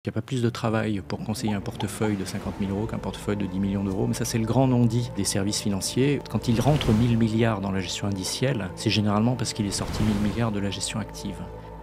Il n'y a pas plus de travail pour conseiller un portefeuille de 50 000 euros qu'un portefeuille de 10 millions d'euros, mais ça c'est le grand non-dit des services financiers. Quand il rentre 1000 milliards dans la gestion indicielle, c'est généralement parce qu'il est sorti 1000 milliards de la gestion active.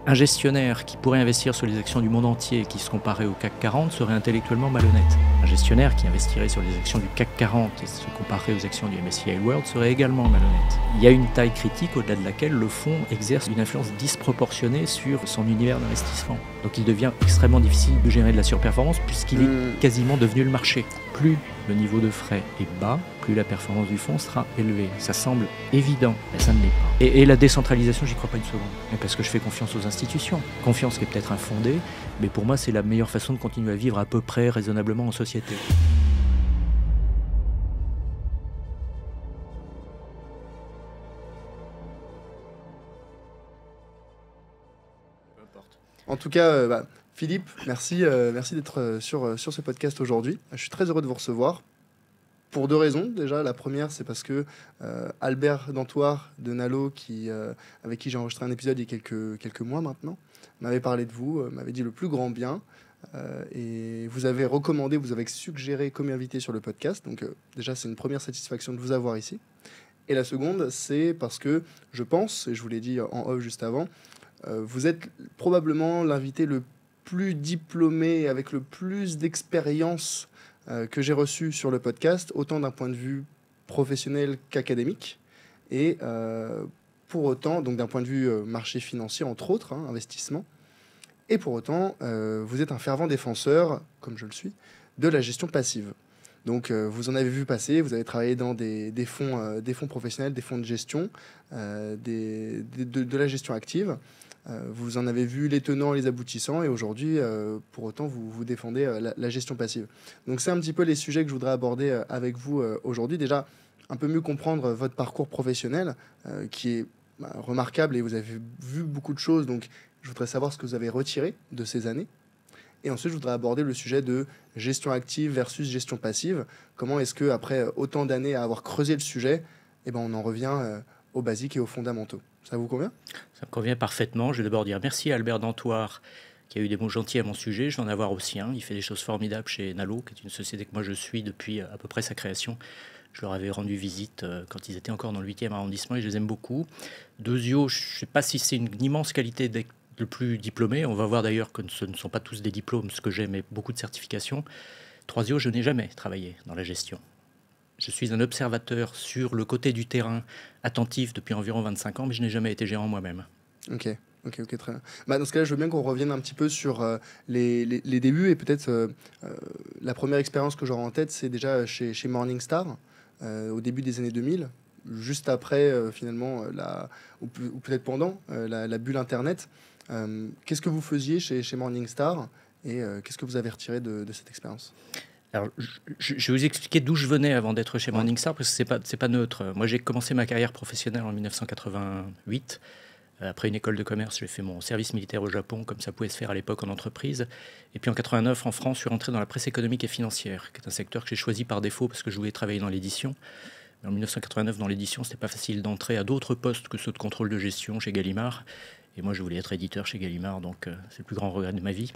Un gestionnaire qui pourrait investir sur les actions du monde entier et qui se comparait au CAC 40 serait intellectuellement malhonnête. Un gestionnaire qui investirait sur les actions du CAC 40 et se comparait aux actions du MSCI World serait également malhonnête. Il y a une taille critique au-delà de laquelle le fonds exerce une influence disproportionnée sur son univers d'investissement. Donc il devient extrêmement difficile de gérer de la surperformance puisqu'il est quasiment devenu le marché. Plus le niveau de frais est bas, plus la performance du fonds sera élevée. Ça semble évident, mais ça ne l'est pas. Et la décentralisation, j'y crois pas une seconde. Parce que je fais confiance aux institutions. Confiance qui est peut-être infondée, mais pour moi, c'est la meilleure façon de continuer à vivre à peu près raisonnablement en société. En tout cas, Philippe, merci d'être sur ce podcast aujourd'hui. Je suis très heureux de vous recevoir. Pour deux raisons. Déjà, la première, c'est parce que Albert Dantoir de Nalo, avec qui j'ai enregistré un épisode il y a quelques mois maintenant, m'avait parlé de vous, m'avait dit le plus grand bien. Et vous avez recommandé, vous avez suggéré comme invité sur le podcast. Donc déjà, c'est une première satisfaction de vous avoir ici. Et la seconde, c'est parce que je pense, et je vous l'ai dit en off juste avant, vous êtes probablement l'invité le plus diplômé, avec le plus d'expérience que j'ai reçu sur le podcast, autant d'un point de vue professionnel qu'académique. Et pour autant, donc d'un point de vue marché financier, entre autres, investissement. Et pour autant, vous êtes un fervent défenseur, comme je le suis, de la gestion passive. Donc vous en avez vu passer, vous avez travaillé dans des fonds professionnels, des fonds de gestion, de la gestion active. Vous en avez vu les tenants et les aboutissants, et aujourd'hui, pour autant, vous défendez la gestion passive. Donc c'est un petit peu les sujets que je voudrais aborder avec vous aujourd'hui. Déjà, un peu mieux comprendre votre parcours professionnel, qui est remarquable, et vous avez vu beaucoup de choses, donc je voudrais savoir ce que vous avez retiré de ces années. Et ensuite, je voudrais aborder le sujet de gestion active versus gestion passive. Comment est-ce que, après autant d'années à avoir creusé le sujet, eh ben, on en revient aux basiques et aux fondamentaux. Ça vous convient ? Ça me convient parfaitement. Je vais d'abord dire merci à Albert Dantoir, qui a eu des mots gentils à mon sujet. Je vais en avoir aussi un. Il fait des choses formidables chez Nalo, qui est une société que moi je suis depuis à peu près sa création. Je leur avais rendu visite quand ils étaient encore dans le 8e arrondissement et je les aime beaucoup. Deuxio, je ne sais pas si c'est une immense qualité d'être le plus diplômé. On va voir d'ailleurs que ce ne sont pas tous des diplômes, ce que j'ai, mais beaucoup de certifications. Troisio, je n'ai jamais travaillé dans la gestion. Je suis un observateur sur le côté du terrain, attentif depuis environ 25 ans, mais je n'ai jamais été gérant moi-même. Ok, très bien. Dans ce cas-là, je veux bien qu'on revienne un petit peu sur les débuts, et peut-être la première expérience que j'aurai en tête, c'est déjà chez Morningstar, au début des années 2000, juste après, finalement, ou peut-être pendant la bulle Internet. Qu'est-ce que vous faisiez chez Morningstar, et qu'est-ce que vous avez retiré de cette expérience ? Alors, je vais vous expliquer d'où je venais avant d'être chez Morningstar, parce que c'est pas neutre. Moi, j'ai commencé ma carrière professionnelle en 1988. Après une école de commerce, j'ai fait mon service militaire au Japon, comme ça pouvait se faire à l'époque en entreprise. Et puis en 89, en France, je suis rentré dans la presse économique et financière, qui est un secteur que j'ai choisi par défaut parce que je voulais travailler dans l'édition. Mais en 1989, dans l'édition, c'était pas facile d'entrer à d'autres postes que ceux de contrôle de gestion chez Gallimard. Et moi, je voulais être éditeur chez Gallimard, donc c'est le plus grand regret de ma vie.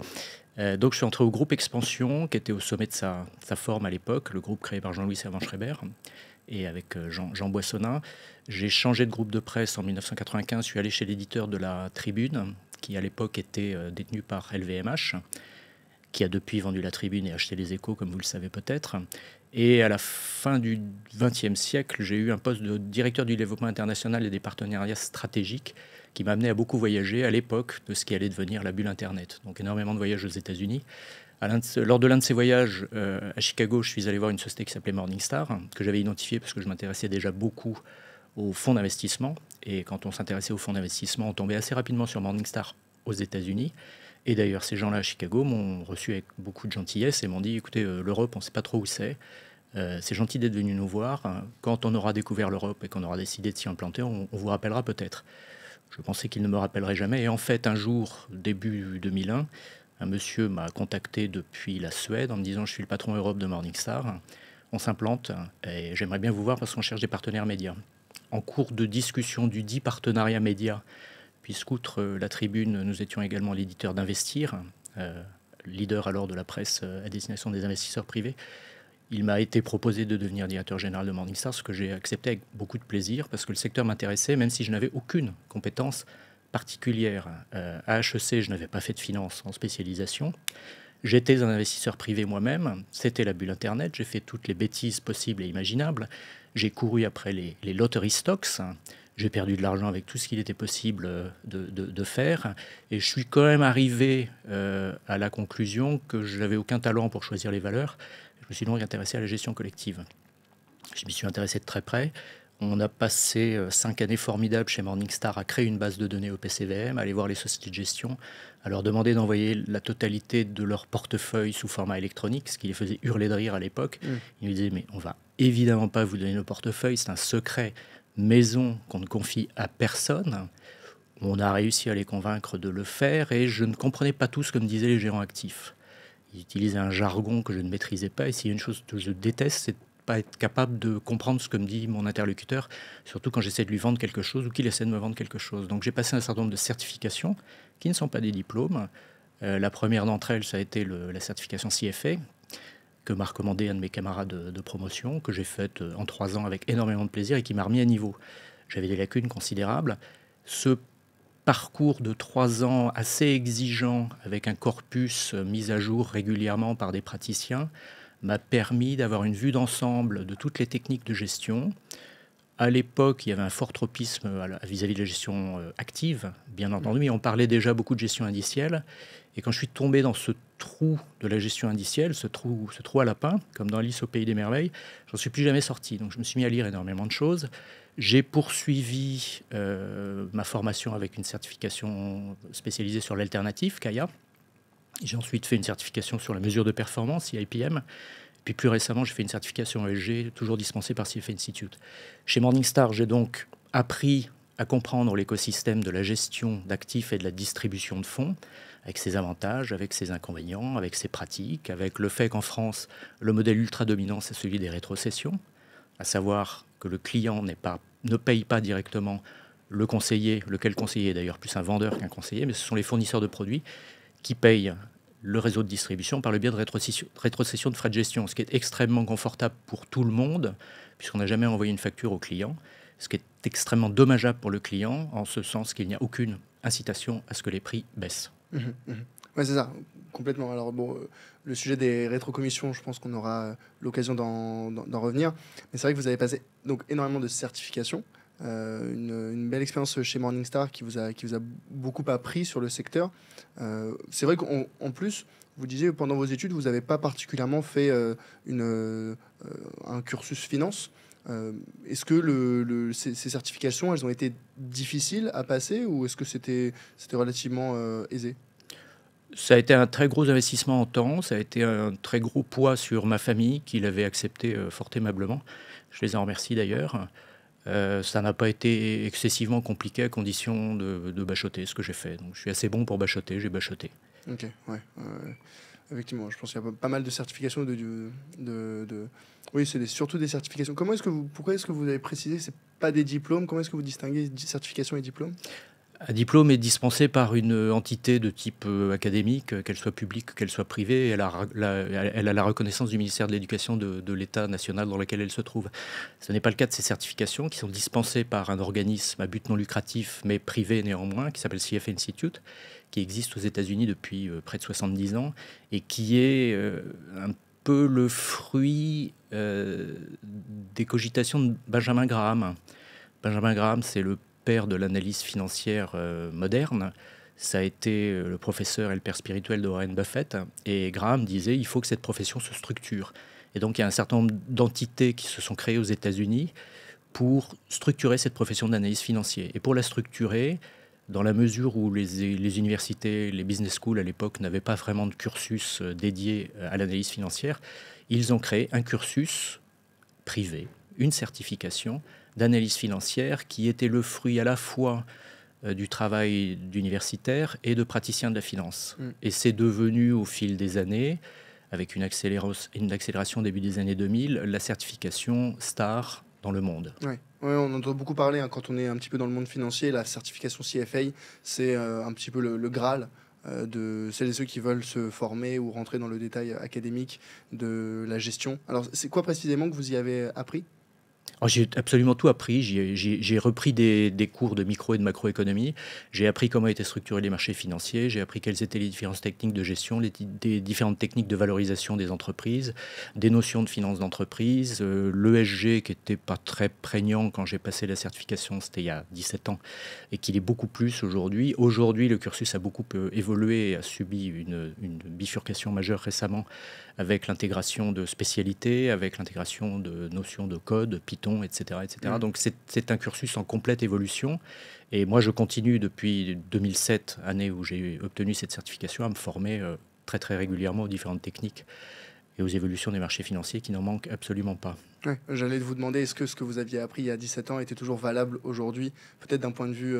Donc je suis entré au groupe Expansion, qui était au sommet de sa forme à l'époque, le groupe créé par Jean-Louis Servan-Schreiber et avec Jean Boissonnat. J'ai changé de groupe de presse en 1995, je suis allé chez l'éditeur de la Tribune, qui à l'époque était détenu par LVMH, qui a depuis vendu la Tribune et acheté les Échos, comme vous le savez peut-être. Et à la fin du XXe siècle, j'ai eu un poste de directeur du développement international et des partenariats stratégiques, qui m'a amené à beaucoup voyager à l'époque de ce qui allait devenir la bulle Internet. Donc énormément de voyages aux États-Unis. Lors de l'un de ces voyages à Chicago, je suis allé voir une société qui s'appelait Morningstar, que j'avais identifiée parce que je m'intéressais déjà beaucoup aux fonds d'investissement. Et quand on s'intéressait aux fonds d'investissement, on tombait assez rapidement sur Morningstar aux États-Unis. Et d'ailleurs, ces gens-là à Chicago m'ont reçu avec beaucoup de gentillesse et m'ont dit, écoutez, l'Europe, on ne sait pas trop où c'est. C'est gentil d'être venu nous voir. Quand on aura découvert l'Europe et qu'on aura décidé de s'y implanter, on vous rappellera peut-être. Je pensais qu'il ne me rappellerait jamais. Et en fait, un jour, début 2001, un monsieur m'a contacté depuis la Suède en me disant « Je suis le patron Europe de Morningstar. On s'implante et j'aimerais bien vous voir parce qu'on cherche des partenaires médias. » En cours de discussion du dit partenariat média, puisqu'outre la Tribune, nous étions également l'éditeur d'Investir, leader alors de la presse à destination des investisseurs privés. Il m'a été proposé de devenir directeur général de Morningstar, ce que j'ai accepté avec beaucoup de plaisir parce que le secteur m'intéressait, même si je n'avais aucune compétence particulière. À HEC, je n'avais pas fait de finance en spécialisation. J'étais un investisseur privé moi-même, c'était la bulle Internet, j'ai fait toutes les bêtises possibles et imaginables. J'ai couru après les lottery stocks, j'ai perdu de l'argent avec tout ce qu'il était possible de faire. Et je suis quand même arrivé à la conclusion que je n'avais aucun talent pour choisir les valeurs. Je me suis donc intéressé à la gestion collective. Je m'y suis intéressé de très près. On a passé 5 années formidables chez Morningstar à créer une base de données au PCVM, à aller voir les sociétés de gestion, à leur demander d'envoyer la totalité de leur portefeuille sous format électronique, ce qui les faisait hurler de rire à l'époque. Ils me disaient, mais on va évidemment pas vous donner nos portefeuilles, c'est un secret maison qu'on ne confie à personne. On a réussi à les convaincre de le faire et je ne comprenais pas tout ce que me disaient les gérants actifs. Ils utilisaient un jargon que je ne maîtrisais pas et s'il y a une chose que je déteste, c'est pas être capable de comprendre ce que me dit mon interlocuteur, surtout quand j'essaie de lui vendre quelque chose ou qu'il essaie de me vendre quelque chose. Donc j'ai passé un certain nombre de certifications qui ne sont pas des diplômes. La première d'entre elles, ça a été la certification CFA, que m'a recommandé un de mes camarades de promotion, que j'ai faite en 3 ans avec énormément de plaisir et qui m'a remis à niveau. J'avais des lacunes considérables. Ce parcours de 3 ans assez exigeant, avec un corpus mis à jour régulièrement par des praticiens, m'a permis d'avoir une vue d'ensemble de toutes les techniques de gestion. À l'époque, il y avait un fort tropisme vis-à-vis de la gestion active, bien entendu, mais on parlait déjà beaucoup de gestion indicielle. Et quand je suis tombé dans ce trou de la gestion indicielle, ce trou à lapin, comme dans Alice au Pays des Merveilles, j'en suis plus jamais sorti. Donc je me suis mis à lire énormément de choses. J'ai poursuivi ma formation avec une certification spécialisée sur l'alternative, CAIA. J'ai ensuite fait une certification sur la mesure de performance, IPM. Puis plus récemment, j'ai fait une certification ESG, toujours dispensée par CFA Institute. Chez Morningstar, j'ai donc appris à comprendre l'écosystème de la gestion d'actifs et de la distribution de fonds, avec ses avantages, avec ses inconvénients, avec ses pratiques, avec le fait qu'en France, le modèle ultra dominant, c'est celui des rétrocessions, à savoir que le client ne paye pas directement le conseiller, lequel conseiller est d'ailleurs plus un vendeur qu'un conseiller, mais ce sont les fournisseurs de produits qui payent le réseau de distribution par le biais de rétrocession de frais de gestion, ce qui est extrêmement confortable pour tout le monde, puisqu'on n'a jamais envoyé une facture au client, ce qui est extrêmement dommageable pour le client, en ce sens qu'il n'y a aucune incitation à ce que les prix baissent. Oui, c'est ça, complètement. Alors bon, le sujet des rétrocommissions, je pense qu'on aura l'occasion d'en revenir. Mais c'est vrai que vous avez passé donc énormément de certifications, une belle expérience chez Morningstar qui vous a beaucoup appris sur le secteur. C'est vrai qu'en plus, vous disiez pendant vos études, vous n'avez pas particulièrement fait un cursus finance. Est-ce que ces certifications, elles ont été difficiles à passer ou est-ce que c'était relativement aisé? Ça a été un très gros investissement en temps, ça a été un très gros poids sur ma famille qui l'avait accepté fort aimablement. Je les en remercie d'ailleurs. Ça n'a pas été excessivement compliqué à condition de bachoter ce que j'ai fait. Donc je suis assez bon pour bachoter, j'ai bachoté. Ok, ouais. Effectivement, je pense qu'il y a pas mal de certifications Oui, c'est surtout des certifications. Pourquoi est-ce que vous avez précisé que c'est pas des diplômes? Comment est-ce que vous distinguez certification et diplôme? Un diplôme est dispensé par une entité de type académique, qu'elle soit publique, qu'elle soit privée. Elle a la reconnaissance du ministère de l'Éducation de l'État national dans lequel elle se trouve. Ce n'est pas le cas de ces certifications qui sont dispensées par un organisme à but non lucratif, mais privé néanmoins, qui s'appelle CFA Institute, qui existe aux États-Unis depuis près de 70 ans et qui est un peu le fruit des cogitations de Benjamin Graham. Benjamin Graham, c'est le père de l'analyse financière moderne. Ça a été le professeur et le père spirituel de Warren Buffett. Et Graham disait il faut que cette profession se structure. Et donc il y a un certain nombre d'entités qui se sont créées aux États-Unis pour structurer cette profession d'analyse financière. Et pour la structurer, dans la mesure où les universités, les business schools à l'époque n'avaient pas vraiment de cursus dédié à l'analyse financière, ils ont créé un cursus privé, une certification d'analyse financière qui était le fruit à la fois du travail d'universitaire et de praticien de la finance. Et c'est devenu au fil des années, avec une accélération au début des années 2000, la certification star dans le monde. Ouais, on entend beaucoup parler quand on est un petit peu dans le monde financier. La certification CFA, c'est un petit peu le Graal de celles et ceux qui veulent se former ou rentrer dans le détail académique de la gestion. Alors, c'est quoi précisément que vous y avez appris? Oh, j'ai absolument tout appris. J'ai repris des cours de micro et de macroéconomie. J'ai appris comment étaient structurés les marchés financiers. J'ai appris quelles étaient les différentes techniques de gestion, des différentes techniques de valorisation des entreprises, des notions de finance d'entreprise, l'ESG qui n'était pas très prégnant quand j'ai passé la certification, c'était il y a 17 ans, et qu'il est beaucoup plus aujourd'hui. Aujourd'hui, le cursus a beaucoup évolué et a subi une bifurcation majeure récemment avec l'intégration de spécialités, avec l'intégration de notions de code, Python, etc. etc. Donc c'est un cursus en complète évolution. Et moi, je continue depuis 2007, année où j'ai obtenu cette certification, à me former très très régulièrement aux différentes techniques et aux évolutions des marchés financiers qui n'en manquent absolument pas. Ouais, j'allais vous demander, est-ce que ce que vous aviez appris il y a 17 ans était toujours valable aujourd'hui, peut-être d'un point de vue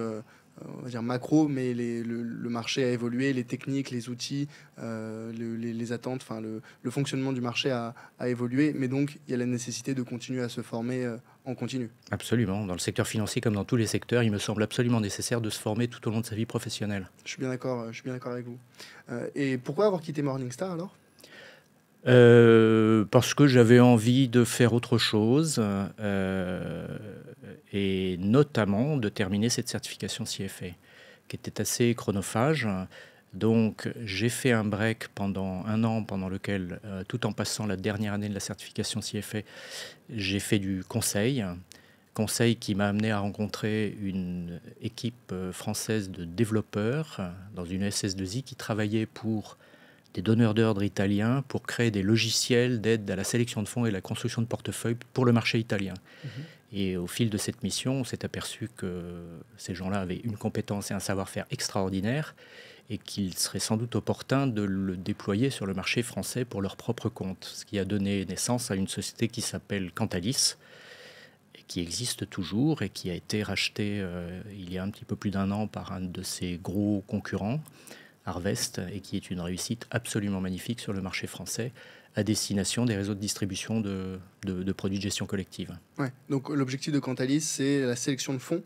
on va dire macro, mais le marché a évolué, les techniques, les outils, les attentes, enfin le fonctionnement du marché a évolué, mais donc il y a la nécessité de continuer à se former en continu. Absolument. Dans le secteur financier comme dans tous les secteurs, il me semble absolument nécessaire de se former tout au long de sa vie professionnelle. Je suis bien d'accord avec vous. Et pourquoi avoir quitté Morningstar alors? Parce que j'avais envie de faire autre chose et notamment de terminer cette certification CFA qui était assez chronophage. Donc j'ai fait un break pendant un an pendant lequel, tout en passant la dernière année de la certification CFA, j'ai fait du conseil qui m'a amené à rencontrer une équipe française de développeurs dans une SS2I qui travaillait pour des donneurs d'ordre italiens pour créer des logiciels d'aide à la sélection de fonds et la construction de portefeuilles pour le marché italien. Et au fil de cette mission, on s'est aperçu que ces gens-là avaient une compétence et un savoir-faire extraordinaire et qu'il serait sans doute opportun de le déployer sur le marché français pour leur propre compte. Ce qui a donné naissance à une société qui s'appelle Cantalis, qui existe toujours et qui a été rachetée il y a un petit peu plus d'un an par un de ses gros concurrents, Harvest, et qui est une réussite absolument magnifique sur le marché français à destination des réseaux de distribution de produits de gestion collective. Ouais. Donc l'objectif de Cantalis, c'est la sélection de fonds.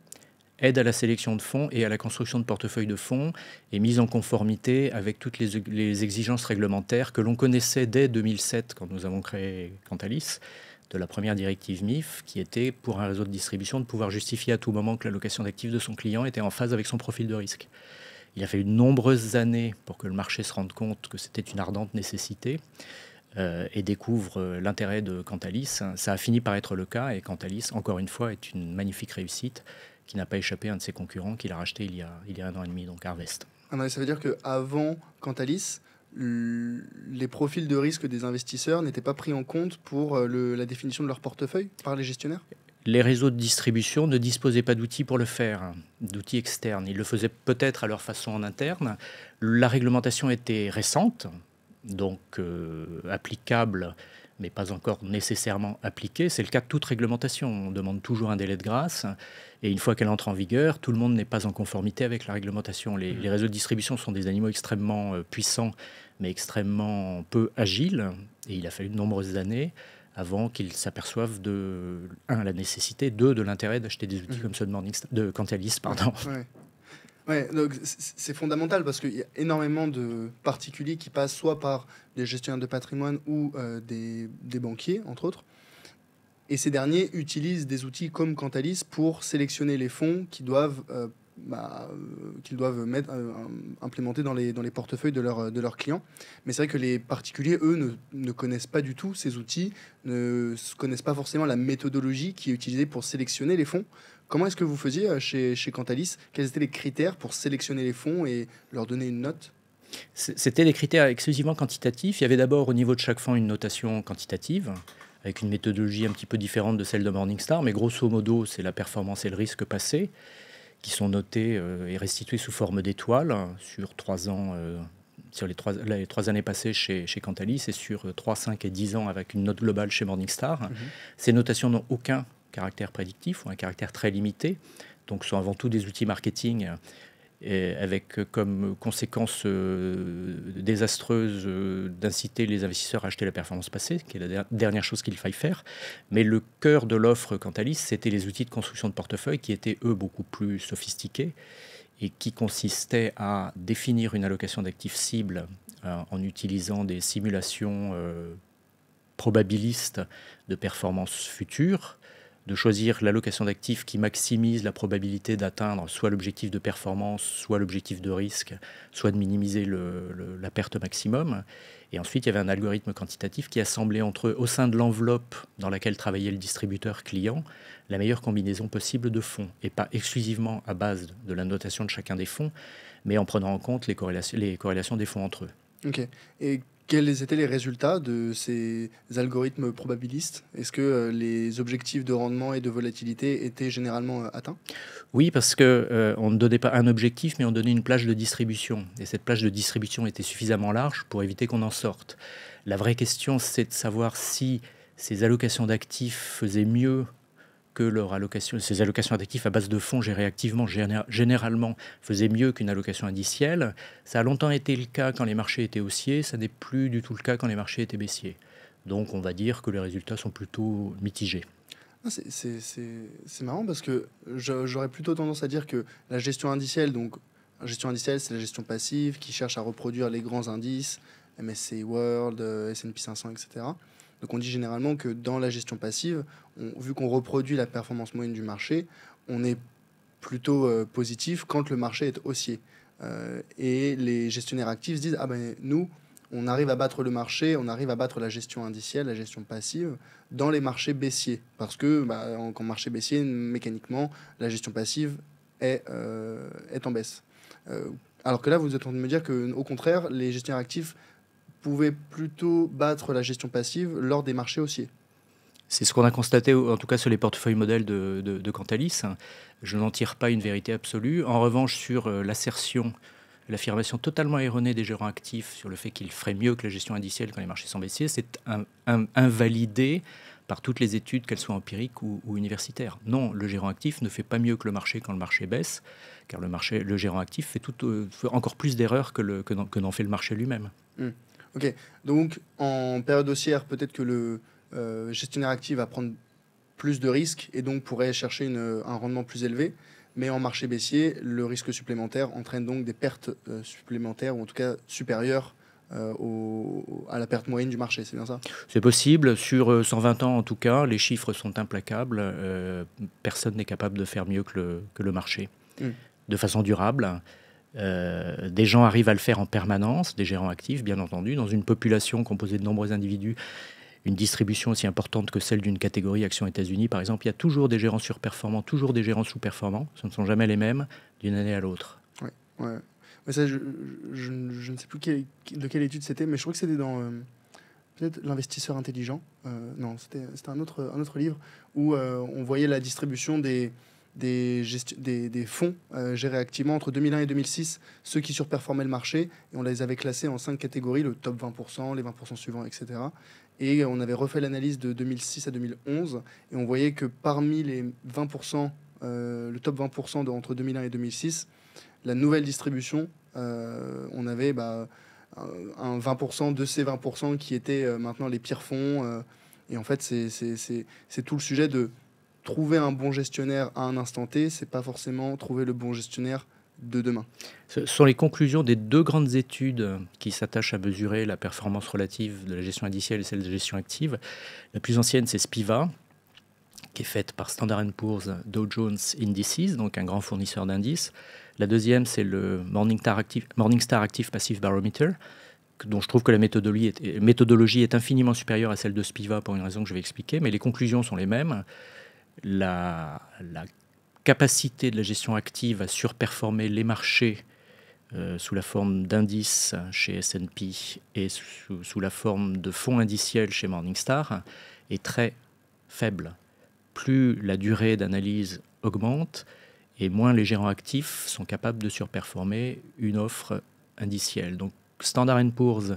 Aide à la sélection de fonds et à la construction de portefeuilles de fonds et mise en conformité avec toutes les exigences réglementaires que l'on connaissait dès 2007 quand nous avons créé Cantalis, de la première directive MIF, qui était pour un réseau de distribution de pouvoir justifier à tout moment que l'allocation d'actifs de son client était en phase avec son profil de risque. Il a fallu de nombreuses années pour que le marché se rende compte que c'était une ardente nécessité et découvre l'intérêt de Cantalis. Ça a fini par être le cas et Cantalis, encore une fois, est une magnifique réussite qui n'a pas échappé à un de ses concurrents qui l'a racheté il y a un an et demi, donc Harvest. Ça veut dire qu'avant Cantalis, les profils de risque des investisseurs n'étaient pas pris en compte pour la définition de leur portefeuille par les gestionnaires? Les réseaux de distribution ne disposaient pas d'outils pour le faire, d'outils externes. Ils le faisaient peut-être à leur façon en interne. La réglementation était récente, donc applicable, mais pas encore nécessairement appliquée. C'est le cas de toute réglementation. On demande toujours un délai de grâce. Et une fois qu'elle entre en vigueur, tout le monde n'est pas en conformité avec la réglementation. Les réseaux de distribution sont des animaux extrêmement puissants, mais extrêmement peu agiles. Et il a fallu de nombreuses années avant qu'ils s'aperçoivent de, la nécessité, de l'intérêt d'acheter des outils comme ceux de Cantalis. Pardon. Ouais, donc c'est fondamental parce qu'il y a énormément de particuliers qui passent soit par des gestionnaires de patrimoine ou des banquiers, entre autres. Et ces derniers utilisent des outils comme Cantalis pour sélectionner les fonds qu'ils doivent implémenter dans les portefeuilles de leurs clients. Mais c'est vrai que les particuliers, eux, ne connaissent pas du tout ces outils, ne connaissent pas forcément la méthodologie qui est utilisée pour sélectionner les fonds. Comment est-ce que vous faisiez chez Cantalis? Quels étaient les critères pour sélectionner les fonds et leur donner une note? C'était des critères exclusivement quantitatifs. Il y avait d'abord au niveau de chaque fonds une notation quantitative, avec une méthodologie un petit peu différente de celle de Morningstar, mais grosso modo, c'est la performance et le risque passé qui sont notés et restitués sous forme d'étoiles sur 3 ans, sur les 3 années passées chez Cantalis et sur 3, 5 et 10 ans avec une note globale chez Morningstar. Ces notations n'ont aucun caractère prédictif ou un caractère très limité, donc sont avant tout des outils marketing avec comme conséquence désastreuse d'inciter les investisseurs à acheter la performance passée, qui est la dernière chose qu'il faille faire. Mais le cœur de l'offre Cantalis, c'était les outils de construction de portefeuille qui étaient, eux, beaucoup plus sophistiqués et qui consistait à définir une allocation d'actifs cible en utilisant des simulations probabilistes de performances futures, de choisir l'allocation d'actifs qui maximise la probabilité d'atteindre soit l'objectif de performance, soit l'objectif de risque, soit de minimiser la perte maximum. Et ensuite, il y avait un algorithme quantitatif qui assemblait entre eux, au sein de l'enveloppe dans laquelle travaillait le distributeur client, la meilleure combinaison possible de fonds, et pas exclusivement à base de la notation de chacun des fonds, mais en prenant en compte les corrélations des fonds entre eux. Ok. Et quels étaient les résultats de ces algorithmes probabilistes? Est-ce que les objectifs de rendement et de volatilité étaient généralement atteints? Oui, parce qu'on ne donnait pas un objectif, mais on donnait une plage de distribution. Et cette plage de distribution était suffisamment large pour éviter qu'on en sorte. La vraie question, c'est de savoir si ces allocations d'actifs faisaient mieux que ces allocations d'actifs à base de fonds gérés activement, généralement, faisaient mieux qu'une allocation indicielle. Ça a longtemps été le cas quand les marchés étaient haussiers, ça n'est plus du tout le cas quand les marchés étaient baissiers. Donc on va dire que les résultats sont plutôt mitigés. C'est marrant parce que j'aurais plutôt tendance à dire que la gestion indicielle, la gestion indicielle, c'est la gestion passive qui cherche à reproduire les grands indices, MSCI World, S&P 500, etc. Donc on dit généralement que dans la gestion passive, vu qu'on reproduit la performance moyenne du marché, on est plutôt positif quand le marché est haussier. Et les gestionnaires actifs se disent, ah ben nous, on arrive à battre le marché, on arrive à battre la gestion indicielle, la gestion passive, dans les marchés baissiers. Parce que en marché baissier, mécaniquement, la gestion passive est en baisse. Alors que là, vous êtes en train de me dire qu'au contraire, les gestionnaires actifs pouvaient plutôt battre la gestion passive lors des marchés haussiers. C'est ce qu'on a constaté, en tout cas sur les portefeuilles modèles de Cantalis. Je n'en tire pas une vérité absolue. En revanche, sur l'affirmation totalement erronée des gérants actifs sur le fait qu'ils feraient mieux que la gestion indicielle quand les marchés sont baissiers, c'est invalidé par toutes les études, qu'elles soient empiriques ou universitaires. Non, le gérant actif ne fait pas mieux que le marché quand le marché baisse, car le gérant actif fait encore plus d'erreurs que n'en fait le marché lui-même. Ok, donc en période haussière, peut-être que le gestionnaire actif va prendre plus de risques et donc pourrait chercher un rendement plus élevé. Mais en marché baissier, le risque supplémentaire entraîne donc des pertes supplémentaires, ou en tout cas supérieures à la perte moyenne du marché, c'est bien ça? C'est possible. Sur 120 ans, en tout cas, les chiffres sont implacables. Personne n'est capable de faire mieux que le marché. De façon durable. Des gens arrivent à le faire en permanence, des gérants actifs, bien entendu, dans une population composée de nombreux individus, une distribution aussi importante que celle d'une catégorie action États-Unis, par exemple. Il y a toujours des gérants surperformants, toujours des gérants sous-performants. Ce ne sont jamais les mêmes d'une année à l'autre. Ouais. Mais ça, je ne sais plus de quelle étude c'était, mais je crois que c'était dans peut-être l'investisseur intelligent. Non, c'était un autre livre où on voyait la distribution des fonds gérés activement entre 2001 et 2006, ceux qui surperformaient le marché, et on les avait classés en 5 catégories, le top 20%, les 20% suivants, etc. Et on avait refait l'analyse de 2006 à 2011, et on voyait que parmi les 20%, le top 20% entre 2001 et 2006, la nouvelle distribution, on avait un 20% de ces 20% qui étaient maintenant les pires fonds. Et en fait, c'est tout le sujet de trouver un bon gestionnaire à un instant T, c'est pas forcément trouver le bon gestionnaire de demain. Ce sont les conclusions des 2 grandes études qui s'attachent à mesurer la performance relative de la gestion indicielle et celle de la gestion active. La plus ancienne, c'est Spiva, qui est faite par Standard & Poor's Dow Jones Indices, donc un grand fournisseur d'indices. La deuxième, c'est le Morningstar Active Passive Barometer, dont je trouve que la méthodologie est infiniment supérieure à celle de Spiva pour une raison que je vais expliquer, mais les conclusions sont les mêmes. La capacité de la gestion active à surperformer les marchés sous la forme d'indices chez S&P et sous la forme de fonds indiciels chez Morningstar est très faible. Plus la durée d'analyse augmente et moins les gérants actifs sont capables de surperformer une offre indicielle. Donc Standard & Poor's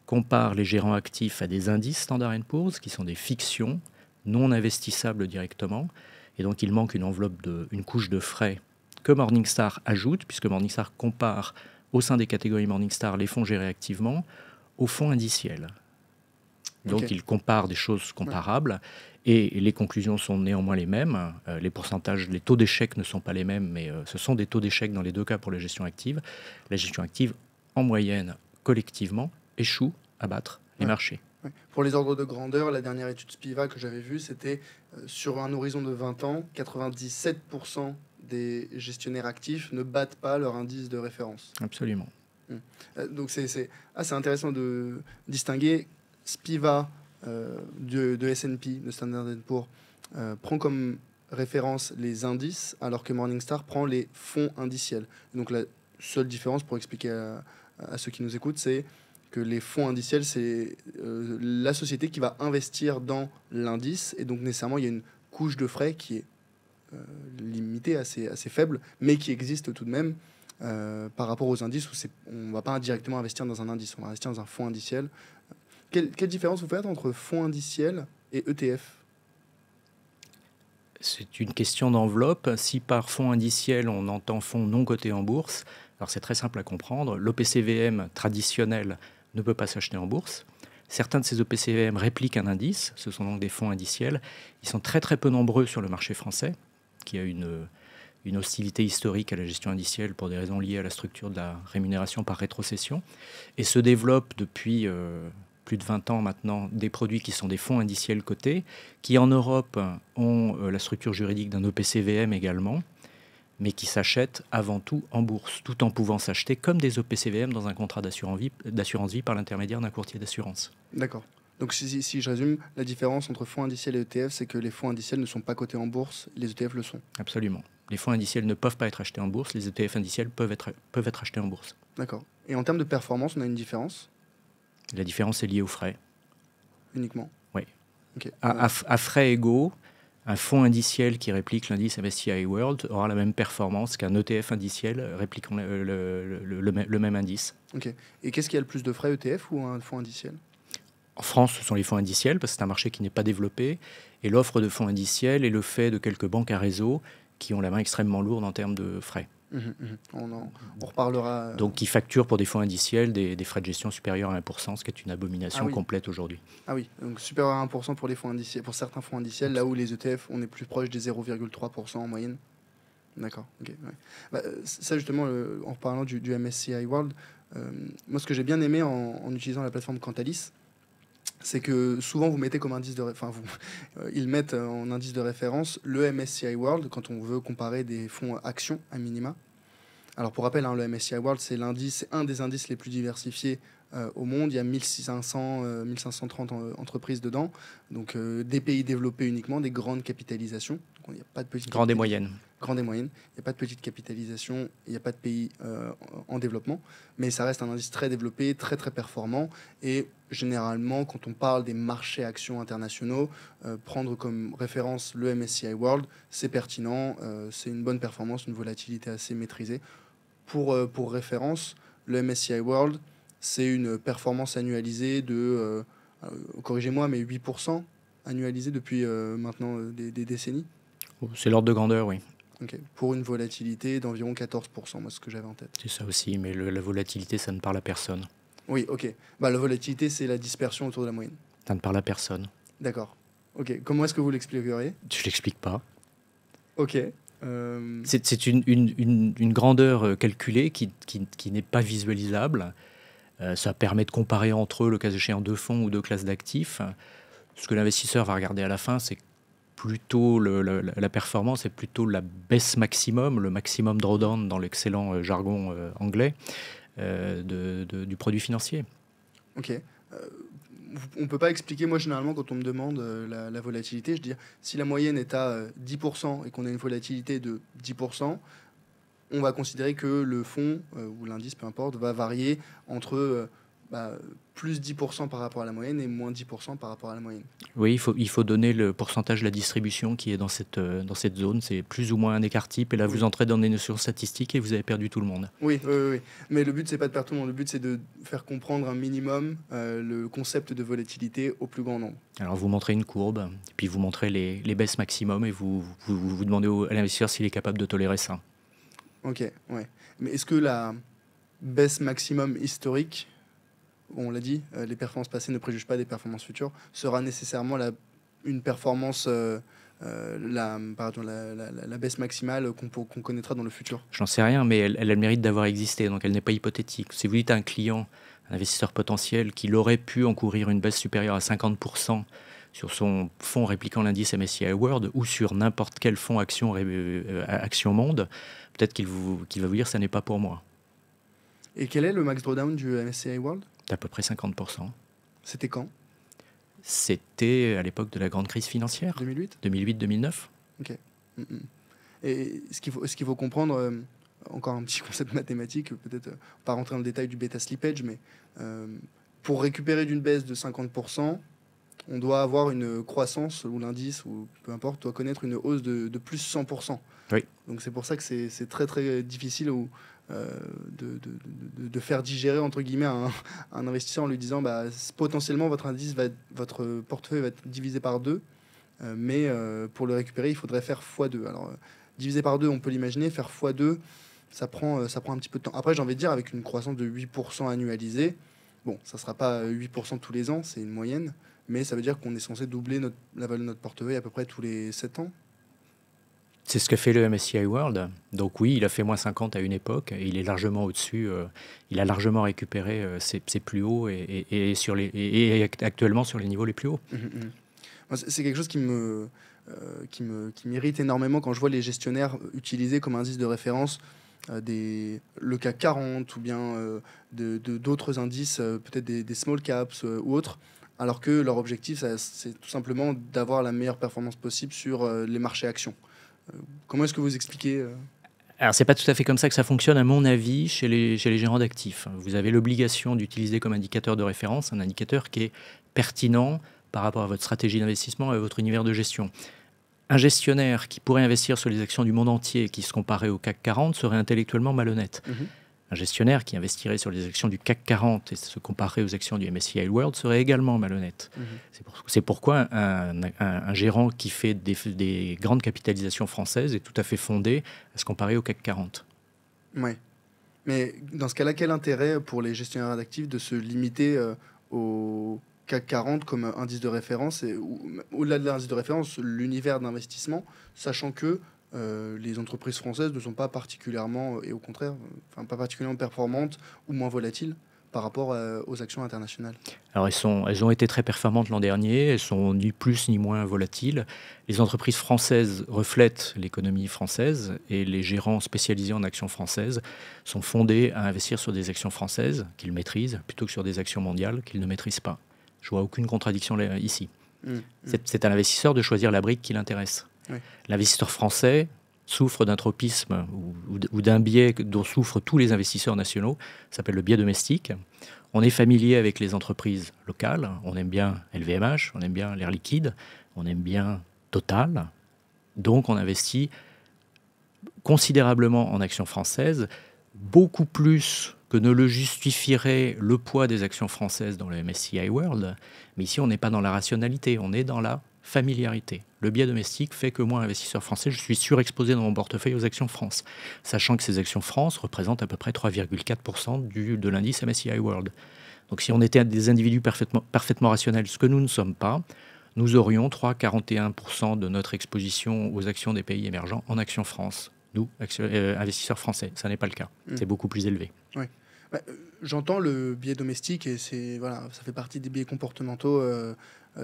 compare les gérants actifs à des indices Standard & Poor's qui sont des fictions non investissables directement. Et donc, il manque une couche de frais que Morningstar ajoute, puisque Morningstar compare au sein des catégories Morningstar les fonds gérés activement aux fonds indiciels. Donc, Ok. il compare des choses comparables et les conclusions sont néanmoins les mêmes. Les pourcentages, les taux d'échec ne sont pas les mêmes, mais ce sont des taux d'échec dans les deux cas pour la gestion active. La gestion active, en moyenne, collectivement, échoue à battre les Ouais. marchés. Ouais. Pour les ordres de grandeur, la dernière étude Spiva que j'avais vue, c'était sur un horizon de 20 ans, 97% des gestionnaires actifs ne battent pas leur indice de référence. Absolument. Donc c'est intéressant de distinguer Spiva de S&P, de Standard Poor's, prend comme référence les indices, alors que Morningstar prend les fonds indiciels. Donc la seule différence, pour expliquer à ceux qui nous écoutent, c'est que les fonds indiciels, c'est la société qui va investir dans l'indice, et donc nécessairement il y a une couche de frais qui est limitée, assez faible, mais qui existe tout de même par rapport aux indices où on ne va pas directement investir dans un indice, on va investir dans un fonds indiciel. Quelle différence vous faites entre fonds indiciel et ETF? C'est une question d'enveloppe. Si par fonds indiciel, on entend fonds non cotés en bourse, alors c'est très simple à comprendre. L'OPCVM traditionnel ne peut pas s'acheter en bourse. Certains de ces OPCVM répliquent un indice, ce sont donc des fonds indiciels. Ils sont très très peu nombreux sur le marché français, qui a une hostilité historique à la gestion indicielle pour des raisons liées à la structure de la rémunération par rétrocession, et se développent depuis plus de 20 ans maintenant des produits qui sont des fonds indiciels cotés, qui en Europe ont la structure juridique d'un OPCVM également, mais qui s'achètent avant tout en bourse, tout en pouvant s'acheter comme des OPCVM dans un contrat d'assurance vie par l'intermédiaire d'un courtier d'assurance. D'accord. Donc si je résume, la différence entre fonds indiciels et ETF, c'est que les fonds indiciels ne sont pas cotés en bourse, les ETF le sont. Absolument. Les fonds indiciels ne peuvent pas être achetés en bourse, les ETF indiciels peuvent être achetés en bourse. D'accord. Et en termes de performance, on a une différence La différence est liée aux frais. uniquement? Oui. Ok. À frais égaux, un fonds indiciel qui réplique l'indice MSCI World aura la même performance qu'un ETF indiciel répliquant le même indice. Ok. Et qu'est-ce qui a le plus de frais, ETF ou un fonds indiciel? En France, ce sont les fonds indiciels, parce que c'est un marché qui n'est pas développé. Et l'offre de fonds indiciels est le fait de quelques banques à réseau qui ont la main extrêmement lourde en termes de frais. On reparlera. Donc, qui facturent pour des fonds indiciels des frais de gestion supérieurs à 1%, ce qui est une abomination Ah oui. complète aujourd'hui. Ah oui, donc supérieur à 1% pour les fonds indiciels, pour certains fonds indiciels, là où les ETF, on est plus proche des 0,3% en moyenne. D'accord, ok. Ouais. Bah, ça justement, en parlant du MSCI World, moi ce que j'ai bien aimé en utilisant la plateforme Cantalis, c'est que souvent vous mettez comme indice de ils mettent en indice de référence le MSCI World quand on veut comparer des fonds actions à minima. Alors pour rappel, hein, le MSCI World, c'est un des indices les plus diversifiés au monde. Il y a 1530 entreprises dedans, donc des pays développés uniquement, des grandes capitalisations. Donc, il n'y a pas de petites Grandes et moyennes. Grandes et moyennes. Il n'y a pas de petite capitalisation, il n'y a pas de pays en développement, mais ça reste un indice très développé, très très performant. Et généralement, quand on parle des marchés actions internationaux, prendre comme référence le MSCI World, c'est pertinent, c'est une bonne performance, une volatilité assez maîtrisée. Pour référence, le MSCI World, c'est une performance annualisée de, corrigez-moi, mais 8% annualisée depuis maintenant des décennies. C'est l'ordre de grandeur, oui. Okay. Pour une volatilité d'environ 14%, moi, ce que j'avais en tête. C'est ça aussi, mais la volatilité, ça ne parle à personne. Oui, ok. Bah, la volatilité, c'est la dispersion autour de la moyenne. Ça ne parle à personne. D'accord. Ok. Comment est-ce que vous l'expliqueriez? Je ne l'explique pas. Ok. C'est une grandeur calculée qui n'est pas visualisable. Ça permet de comparer entre eux, le cas échéant, deux fonds ou deux classes d'actifs. Ce que l'investisseur va regarder à la fin, c'est plutôt la performance, c'est plutôt la baisse maximum, le maximum drawdown dans l'excellent jargon anglais du produit financier. Ok. On ne peut pas expliquer, moi généralement quand on me demande la volatilité, je dis si la moyenne est à 10% et qu'on a une volatilité de 10%, on va considérer que le fonds ou l'indice, peu importe, va varier entre plus 10% par rapport à la moyenne et moins 10% par rapport à la moyenne. Oui, il faut donner le pourcentage de la distribution qui est dans cette zone. C'est plus ou moins un écart type. Et là, vous entrez dans des notions statistiques et vous avez perdu tout le monde. Oui, oui, oui. Mais le but, c'est pas de perdre tout le monde. Le but, c'est de faire comprendre un minimum le concept de volatilité au plus grand nombre. Alors, vous montrez une courbe, et puis vous montrez les baisses maximum et vous demandez à l'investisseur s'il est capable de tolérer ça. Ok, ouais. Mais est-ce que la baisse maximum historique on l'a dit, les performances passées ne préjugent pas des performances futures, sera nécessairement une performance, la baisse maximale qu'on connaîtra dans le futur? J'en sais rien, mais elle a le mérite d'avoir existé, donc elle n'est pas hypothétique. Si vous dites à un client, un investisseur potentiel, qu'il aurait pu encourir une baisse supérieure à 50% sur son fonds répliquant l'indice MSCI World ou sur n'importe quel fonds action monde, peut-être qu'il va vous dire ça n'est pas pour moi. Et quel est le max drawdown du MSCI World? D'à peu près 50%. C'était quand? C'était à l'époque de la grande crise financière. 2008? 2008-2009. Ok. Et ce qu'il faut comprendre, encore un petit concept mathématique, peut-être pas rentrer dans le détail du bêta slippage, mais pour récupérer d'une baisse de 50%, on doit avoir une croissance, ou l'indice, ou peu importe, doit connaître une hausse de plus 100%. Oui. Donc c'est pour ça que c'est très très difficile de faire digérer entre guillemets un investisseur en lui disant potentiellement votre portefeuille va être divisé par 2, mais pour le récupérer il faudrait faire x2. Alors divisé par 2 on peut l'imaginer, faire x2 ça prend un petit peu de temps. Après j'ai envie de dire avec une croissance de 8% annualisée, bon ça sera pas 8% tous les ans, c'est une moyenne, mais ça veut dire qu'on est censé doubler la valeur de notre portefeuille à peu près tous les 7 ans. C'est ce que fait le MSCI World. Donc oui, il a fait moins 50 à une époque, et il est largement au-dessus. Il a largement récupéré ses plus hauts et actuellement sur les niveaux les plus hauts. C'est quelque chose qui m'irrite énormément quand je vois les gestionnaires utiliser comme indice de référence le CAC 40 ou bien d'autres indices, peut-être des small caps ou autres, alors que leur objectif, c'est tout simplement d'avoir la meilleure performance possible sur les marchés actions. Comment est-ce que vous expliquez Alors, c'est pas tout à fait comme ça que ça fonctionne, à mon avis, chez les gérants d'actifs. Vous avez l'obligation d'utiliser comme indicateur de référence un indicateur qui est pertinent par rapport à votre stratégie d'investissement et à votre univers de gestion. Un gestionnaire qui pourrait investir sur les actions du monde entier et qui se comparait au CAC 40 serait intellectuellement malhonnête. Un gestionnaire qui investirait sur les actions du CAC 40 et se comparait aux actions du MSCI World serait également malhonnête. C'est pourquoi un gérant qui fait des grandes capitalisations françaises est tout à fait fondé à se comparer au CAC 40. Oui. Mais dans ce cas-là, quel intérêt pour les gestionnaires d'actifs de se limiter au CAC 40 comme indice de référence et au-delà de l'indice de référence, l'univers d'investissement, sachant que les entreprises françaises ne sont pas particulièrement, et au contraire, pas particulièrement performantes ou moins volatiles par rapport aux actions internationales? Alors elles ont été très performantes l'an dernier, elles sont ni plus ni moins volatiles. Les entreprises françaises reflètent l'économie française et les gérants spécialisés en actions françaises sont fondés à investir sur des actions françaises qu'ils maîtrisent plutôt que sur des actions mondiales qu'ils ne maîtrisent pas. Je vois aucune contradiction ici. C'est à l'investisseur de choisir la brique qui l'intéresse. Oui. L'investisseur français souffre d'un tropisme ou d'un biais dont souffrent tous les investisseurs nationaux, ça s'appelle le biais domestique. On est familier avec les entreprises locales, on aime bien LVMH, on aime bien l'Air Liquide, on aime bien Total, donc on investit considérablement en actions françaises, beaucoup plus que ne le justifierait le poids des actions françaises dans le MSCI World, mais ici on n'est pas dans la rationalité, on est dans la familiarité. Le biais domestique fait que moi, investisseur français, je suis surexposé dans mon portefeuille aux actions France, sachant que ces actions France représentent à peu près 3,4% de l'indice MSCI World. Donc si on était des individus parfaitement rationnels, ce que nous ne sommes pas, nous aurions 3,41% de notre exposition aux actions des pays émergents en actions France. Nous, investisseurs français, ça n'est pas le cas. C'est beaucoup plus élevé. Oui. J'entends le biais domestique et ça fait partie des biais comportementaux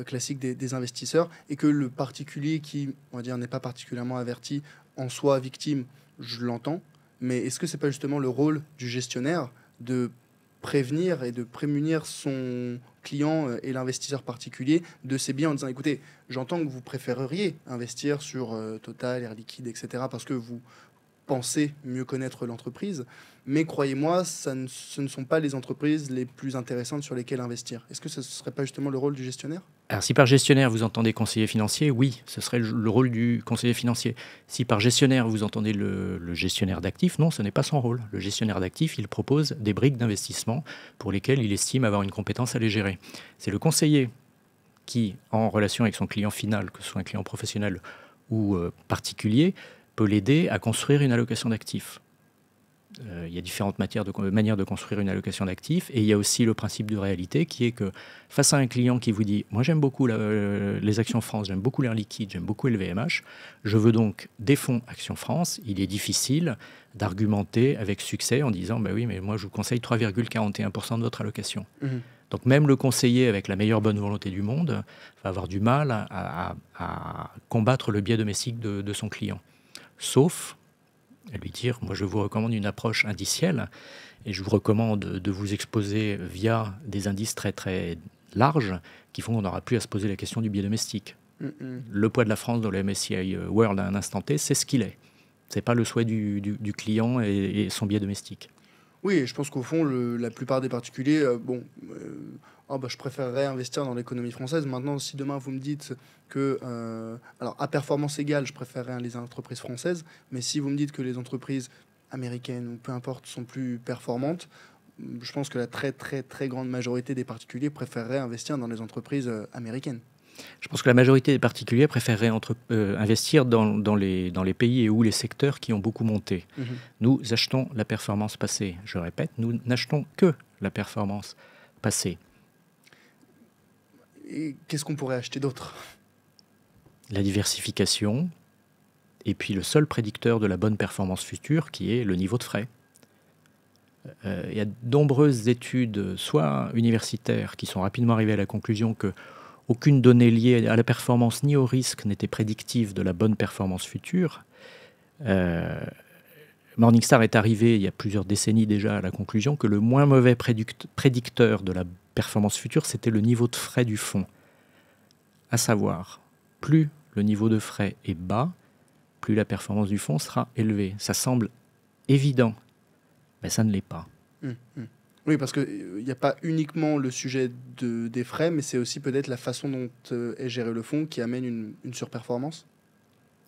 classiques des investisseurs, et que le particulier qui, on va dire, n'est pas particulièrement averti en soit victime, je l'entends, mais est-ce que c'est pas justement le rôle du gestionnaire de prévenir et de prémunir son client et l'investisseur particulier de ces biais en disant écoutez, j'entends que vous préféreriez investir sur Total, Air Liquide, etc. parce que vous pensez mieux connaître l'entreprise, mais croyez-moi, ce ne sont pas les entreprises les plus intéressantes sur lesquelles investir. Est-ce que ce ne serait pas justement le rôle du gestionnaire? Alors si par gestionnaire vous entendez conseiller financier, oui, ce serait le rôle du conseiller financier. Si par gestionnaire vous entendez le gestionnaire d'actifs, non, ce n'est pas son rôle. Le gestionnaire d'actifs, il propose des briques d'investissement pour lesquelles il estime avoir une compétence à les gérer. C'est le conseiller qui, en relation avec son client final, que ce soit un client professionnel ou particulier, peut l'aider à construire une allocation d'actifs. Il y a différentes manières de construire une allocation d'actifs. Et il y a aussi le principe de réalité qui est que face à un client qui vous dit « Moi, j'aime beaucoup les actions France, j'aime beaucoup l'Air Liquide, j'aime beaucoup LVMH, je veux donc des fonds Actions France », il est difficile d'argumenter avec succès en disant bah « Oui, mais moi, je vous conseille 3,41% de votre allocation. Donc même le conseiller avec la meilleure bonne volonté du monde va avoir du mal à combattre le biais domestique de son client. Sauf à lui dire, moi je vous recommande une approche indicielle et je vous recommande de vous exposer via des indices très très larges qui font qu'on n'aura plus à se poser la question du biais domestique. Le poids de la France dans le MSCI World à un instant T, c'est ce qu'il est. Ce n'est pas le souhait du client et son biais domestique. Oui, je pense qu'au fond, la plupart des particuliers, je préférerais investir dans l'économie française. Maintenant, si demain vous me dites que, alors à performance égale, je préférerais les entreprises françaises, mais si vous me dites que les entreprises américaines ou peu importe sont plus performantes, je pense que la très très très grande majorité des particuliers préféreraient investir dans les entreprises américaines. Je pense que la majorité des particuliers préféreraient investir dans les pays et ou les secteurs qui ont beaucoup monté. Nous achetons la performance passée. Je répète, nous n'achetons que la performance passée. Et qu'est-ce qu'on pourrait acheter d'autre? La diversification, et puis le seul prédicteur de la bonne performance future, qui est le niveau de frais. Il y a de nombreuses études, soit universitaires, qui sont rapidement arrivées à la conclusion que aucune donnée liée à la performance ni au risque n'était prédictive de la bonne performance future. Morningstar est arrivé il y a plusieurs décennies déjà à la conclusion que le moins mauvais prédicteur de la performance future, c'était le niveau de frais du fonds. À savoir, plus le niveau de frais est bas, plus la performance du fonds sera élevée. Ça semble évident, mais ça ne l'est pas. Oui, parce qu'il n'y a pas uniquement le sujet des frais, mais c'est aussi peut-être la façon dont est géré le fonds qui amène une surperformance.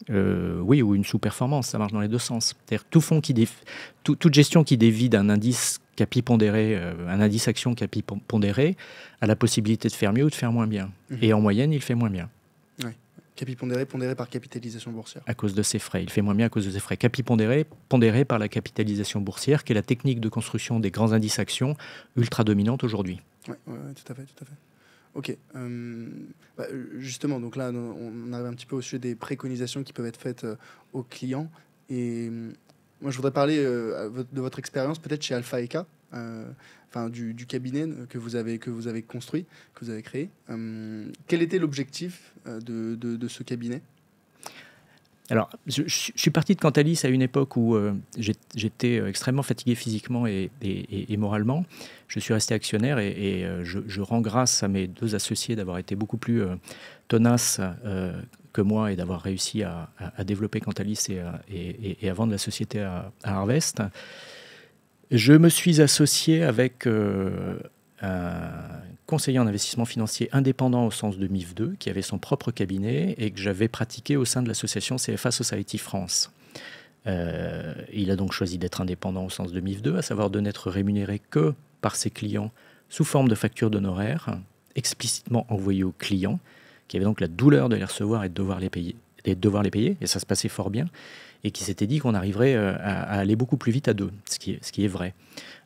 Oui, ou une sous-performance, ça marche dans les deux sens. C'est-à-dire toute gestion qui dévie d'un indice capi pondéré, un indice action capi pondéré, a la possibilité de faire mieux ou de faire moins bien. Et en moyenne, il fait moins bien. Oui. Capi pondéré, pondéré par capitalisation boursière. À cause de ses frais. Il fait moins bien à cause de ses frais. Capi pondéré, pondéré par la capitalisation boursière, qui est la technique de construction des grands indices actions ultra dominante aujourd'hui. Oui, tout à fait. Ok. Justement, donc là, on arrive un petit peu au sujet des préconisations qui peuvent être faites aux clients. Et moi, je voudrais parler de votre expérience, peut-être chez Alpha Eka, du cabinet que vous avez construit, que vous avez créé. Quel était l'objectif de ce cabinet ? Alors, je suis parti de Cantalis à une époque où j'étais extrêmement fatigué physiquement et moralement. Je suis resté actionnaire et je rends grâce à mes deux associés d'avoir été beaucoup plus tenaces que moi et d'avoir réussi à développer Cantalis et à vendre la société à Harvest. Je me suis associé avec un conseiller en investissement financier indépendant au sens de MIF 2, qui avait son propre cabinet et que j'avais pratiqué au sein de l'association CFA Society France. Il a donc choisi d'être indépendant au sens de MIF 2, à savoir de n'être rémunéré que par ses clients sous forme de factures d'honoraires, explicitement envoyées aux clients, qui avaient donc la douleur de les recevoir et de devoir les payer, et ça se passait fort bien, et qui s'était dit qu'on arriverait à aller beaucoup plus vite à deux, ce qui est vrai.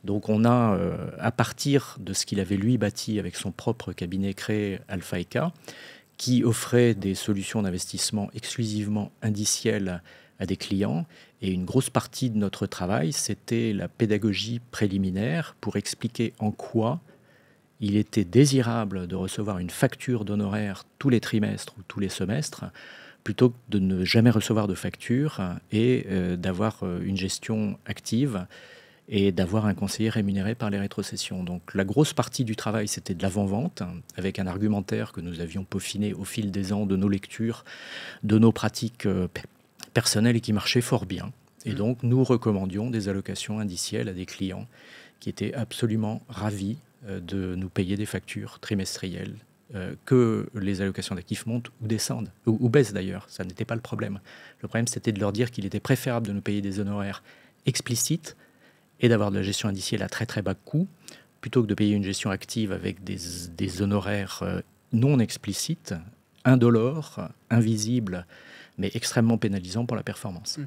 Donc on a, à partir de ce qu'il avait lui bâti avec son propre cabinet créé Alpha Eka, qui offrait des solutions d'investissement exclusivement indicielles à des clients. Et une grosse partie de notre travail, c'était la pédagogie préliminaire pour expliquer en quoi il était désirable de recevoir une facture d'honoraires tous les trimestres ou tous les semestres, plutôt que de ne jamais recevoir de facture et d'avoir une gestion active et d'avoir un conseiller rémunéré par les rétrocessions. Donc la grosse partie du travail, c'était de l'avant-vente, avec un argumentaire que nous avions peaufiné au fil des ans de nos lectures, de nos pratiques personnelles et qui marchait fort bien. Et donc nous recommandions des allocations indicielles à des clients qui étaient absolument ravis de nous payer des factures trimestrielles, que les allocations d'actifs montent ou descendent, ou baissent d'ailleurs, ça n'était pas le problème. Le problème, c'était de leur dire qu'il était préférable de nous payer des honoraires explicites et d'avoir de la gestion indicielle à très très bas coût, plutôt que de payer une gestion active avec des honoraires non explicites, indolores, invisibles, mais extrêmement pénalisants pour la performance.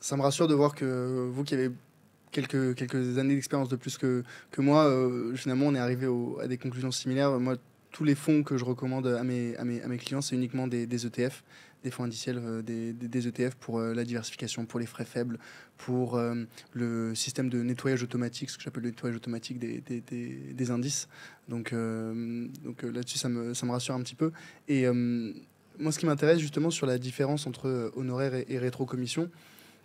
Ça me rassure de voir que vous qui avez quelques années d'expérience de plus que moi, finalement, on est arrivé à des conclusions similaires. Moi, tous les fonds que je recommande à mes clients, c'est uniquement des ETF, des fonds indiciels, des ETF pour la diversification, pour les frais faibles, pour le système de nettoyage automatique, ce que j'appelle le nettoyage automatique des indices. Donc là-dessus, ça me rassure un petit peu. Et moi, ce qui m'intéresse justement sur la différence entre honoraires et rétrocommission,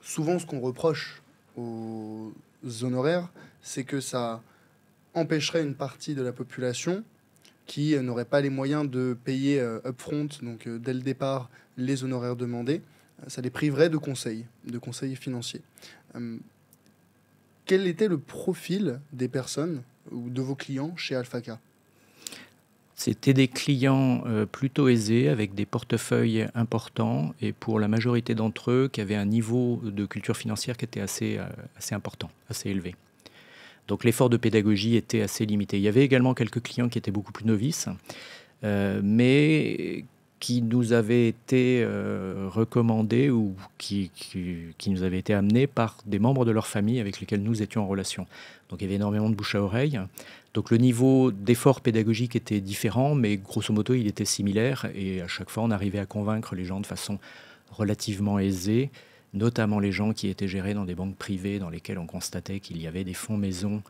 souvent ce qu'on reproche aux honoraires, c'est que ça empêcherait une partie de la population qui n'aurait pas les moyens de payer upfront, donc dès le départ, les honoraires demandés. Ça les priverait de conseils financiers. Quel était le profil des personnes ou de vos clients chez Alphaca? C'était des clients plutôt aisés, avec des portefeuilles importants, et pour la majorité d'entre eux, qui avaient un niveau de culture financière qui était assez important, assez élevé. Donc l'effort de pédagogie était assez limité. Il y avait également quelques clients qui étaient beaucoup plus novices, mais qui nous avaient été recommandés ou qui nous avaient été amenés par des membres de leur famille avec lesquels nous étions en relation. Donc il y avait énormément de bouche à oreille. Donc le niveau d'effort pédagogique était différent, mais grosso modo il était similaire, et à chaque fois on arrivait à convaincre les gens de façon relativement aisée, notamment les gens qui étaient gérés dans des banques privées dans lesquelles on constatait qu'il y avait des fonds maison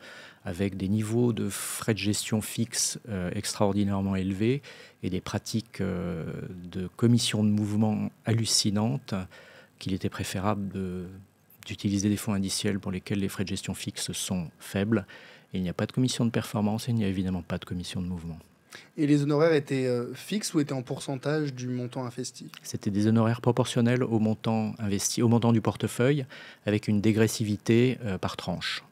avec des niveaux de frais de gestion fixes extraordinairement élevés et des pratiques de commission de mouvement hallucinantes, qu'il était préférable d'utiliser des fonds indiciels pour lesquels les frais de gestion fixes sont faibles. Et il n'y a pas de commission de performance et il n'y a évidemment pas de commission de mouvement. Et les honoraires étaient fixes ou étaient en pourcentage du montant investi? C'était des honoraires proportionnels au montant investi, au montant du portefeuille, avec une dégressivité par tranche.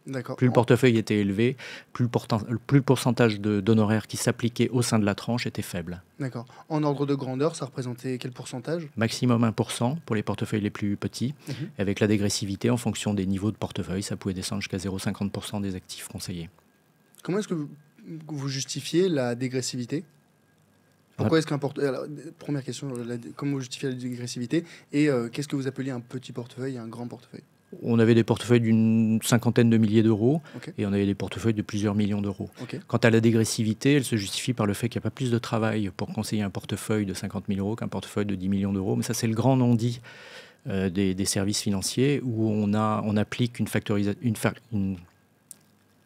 D'accord. Plus le portefeuille était élevé, plus le pourcentage d'honoraires qui s'appliquait au sein de la tranche était faible. D'accord. En ordre de grandeur, ça représentait quel pourcentage? Maximum 1% pour les portefeuilles les plus petits. Avec la dégressivité, en fonction des niveaux de portefeuille, ça pouvait descendre jusqu'à 0,50% des actifs conseillés. Comment est-ce que vous justifiez la dégressivité? Pourquoi est-ce qu'un portefeuille... Première question, comment vous justifiez la dégressivité? Et qu'est-ce que vous appeliez un petit portefeuille et un grand portefeuille? On avait des portefeuilles d'une cinquantaine de milliers d'euros, Okay. Et on avait des portefeuilles de plusieurs millions d'euros. Okay. Quant à la dégressivité, elle se justifie par le fait qu'il n'y a pas plus de travail pour conseiller un portefeuille de 50 000 euros qu'un portefeuille de 10 millions d'euros. Mais ça, c'est le grand non-dit des services financiers, où on applique une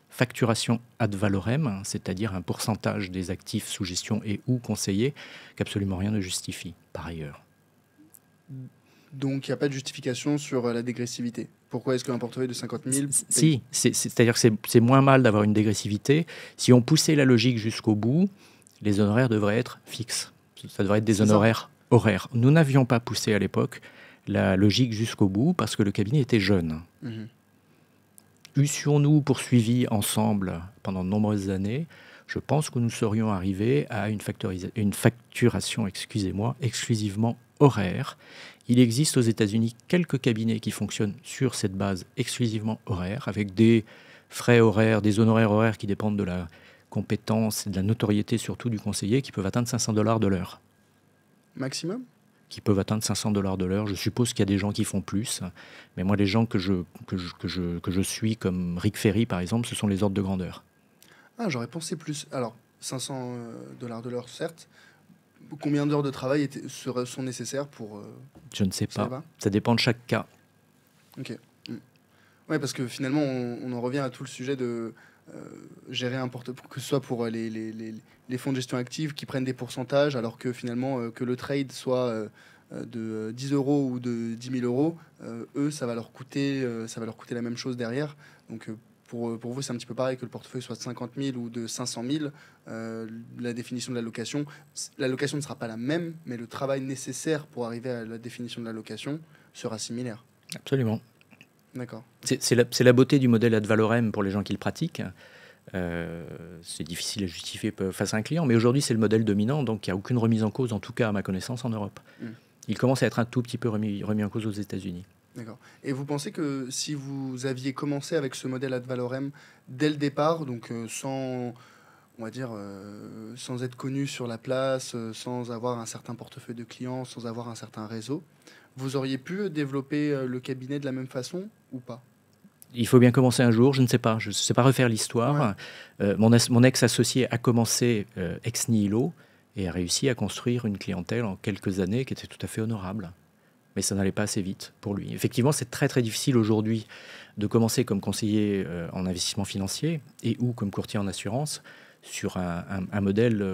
facturation ad valorem, c'est-à-dire un pourcentage des actifs sous gestion et ou conseillés, qu'absolument rien ne justifie par ailleurs. Donc il n'y a pas de justification sur la dégressivité. Pourquoi est-ce qu'un portefeuille de 50 000... Si, c'est-à-dire que c'est moins mal d'avoir une dégressivité. Si on poussait la logique jusqu'au bout, les honoraires devraient être fixes. Ça devrait être des honoraires horaires. Nous n'avions pas poussé à l'époque la logique jusqu'au bout parce que le cabinet était jeune. Eussions-nous poursuivi ensemble pendant de nombreuses années, je pense que nous serions arrivés à une facturation exclusivement horaire. Il existe aux États-Unis quelques cabinets qui fonctionnent sur cette base exclusivement horaire, avec des frais horaires, des honoraires horaires qui dépendent de la compétence et de la notoriété surtout du conseiller, qui peuvent atteindre $500 de l'heure. Maximum? Qui peuvent atteindre $500 de l'heure. Je suppose qu'il y a des gens qui font plus, mais moi les gens que je suis, comme Rick Ferry par exemple, ce sont les ordres de grandeur. Ah, j'aurais pensé plus. Alors, $500 de l'heure, certes. Combien d'heures de travail sont nécessaires pour... Je ne sais pas. Ça dépend de chaque cas. Ok. Ouais, parce que finalement, on en revient à tout le sujet de gérer un portefeuille, que ce soit pour les fonds de gestion active qui prennent des pourcentages, alors que finalement, que le trade soit de 10 euros ou de 10 000 euros, eux, ça va leur coûter la même chose derrière. Donc, pour vous, c'est un petit peu pareil que le portefeuille soit de 50 000 ou de 500 000. La définition de l'allocation ne sera pas la même, mais le travail nécessaire pour arriver à la définition de l'allocation sera similaire. Absolument. D'accord. C'est la beauté du modèle ad valorem pour les gens qui le pratiquent. C'est difficile à justifier face à un client, mais aujourd'hui, c'est le modèle dominant, donc il n'y a aucune remise en cause, en tout cas à ma connaissance, en Europe. Il commence à être un tout petit peu remis en cause aux États-Unis. D'accord. Et vous pensez que si vous aviez commencé avec ce modèle ad valorem dès le départ, donc sans, on va dire, sans être connu sur la place, sans avoir un certain portefeuille de clients, sans avoir un certain réseau, vous auriez pu développer le cabinet de la même façon ou pas? Il faut bien commencer un jour, je ne sais pas. Je ne sais pas refaire l'histoire. Ouais. Mon ex-associé a commencé ex nihilo et a réussi à construire une clientèle en quelques années qui était tout à fait honorable. Mais ça n'allait pas assez vite pour lui. Effectivement, c'est très très difficile aujourd'hui de commencer comme conseiller en investissement financier et ou comme courtier en assurance sur un modèle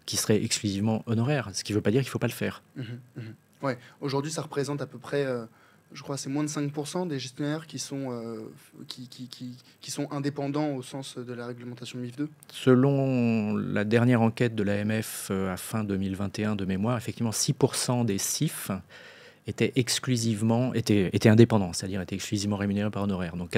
qui serait exclusivement honoraire. Ce qui ne veut pas dire qu'il ne faut pas le faire. Ouais. Aujourd'hui, ça représente à peu près, je crois, c'est moins de 5% des gestionnaires qui sont indépendants au sens de la réglementation MIF 2. Selon la dernière enquête de l'AMF à fin 2021 de mémoire, effectivement, 6% des CIF étaient indépendants, c'est-à-dire étaient exclusivement rémunérés par honoraire. Donc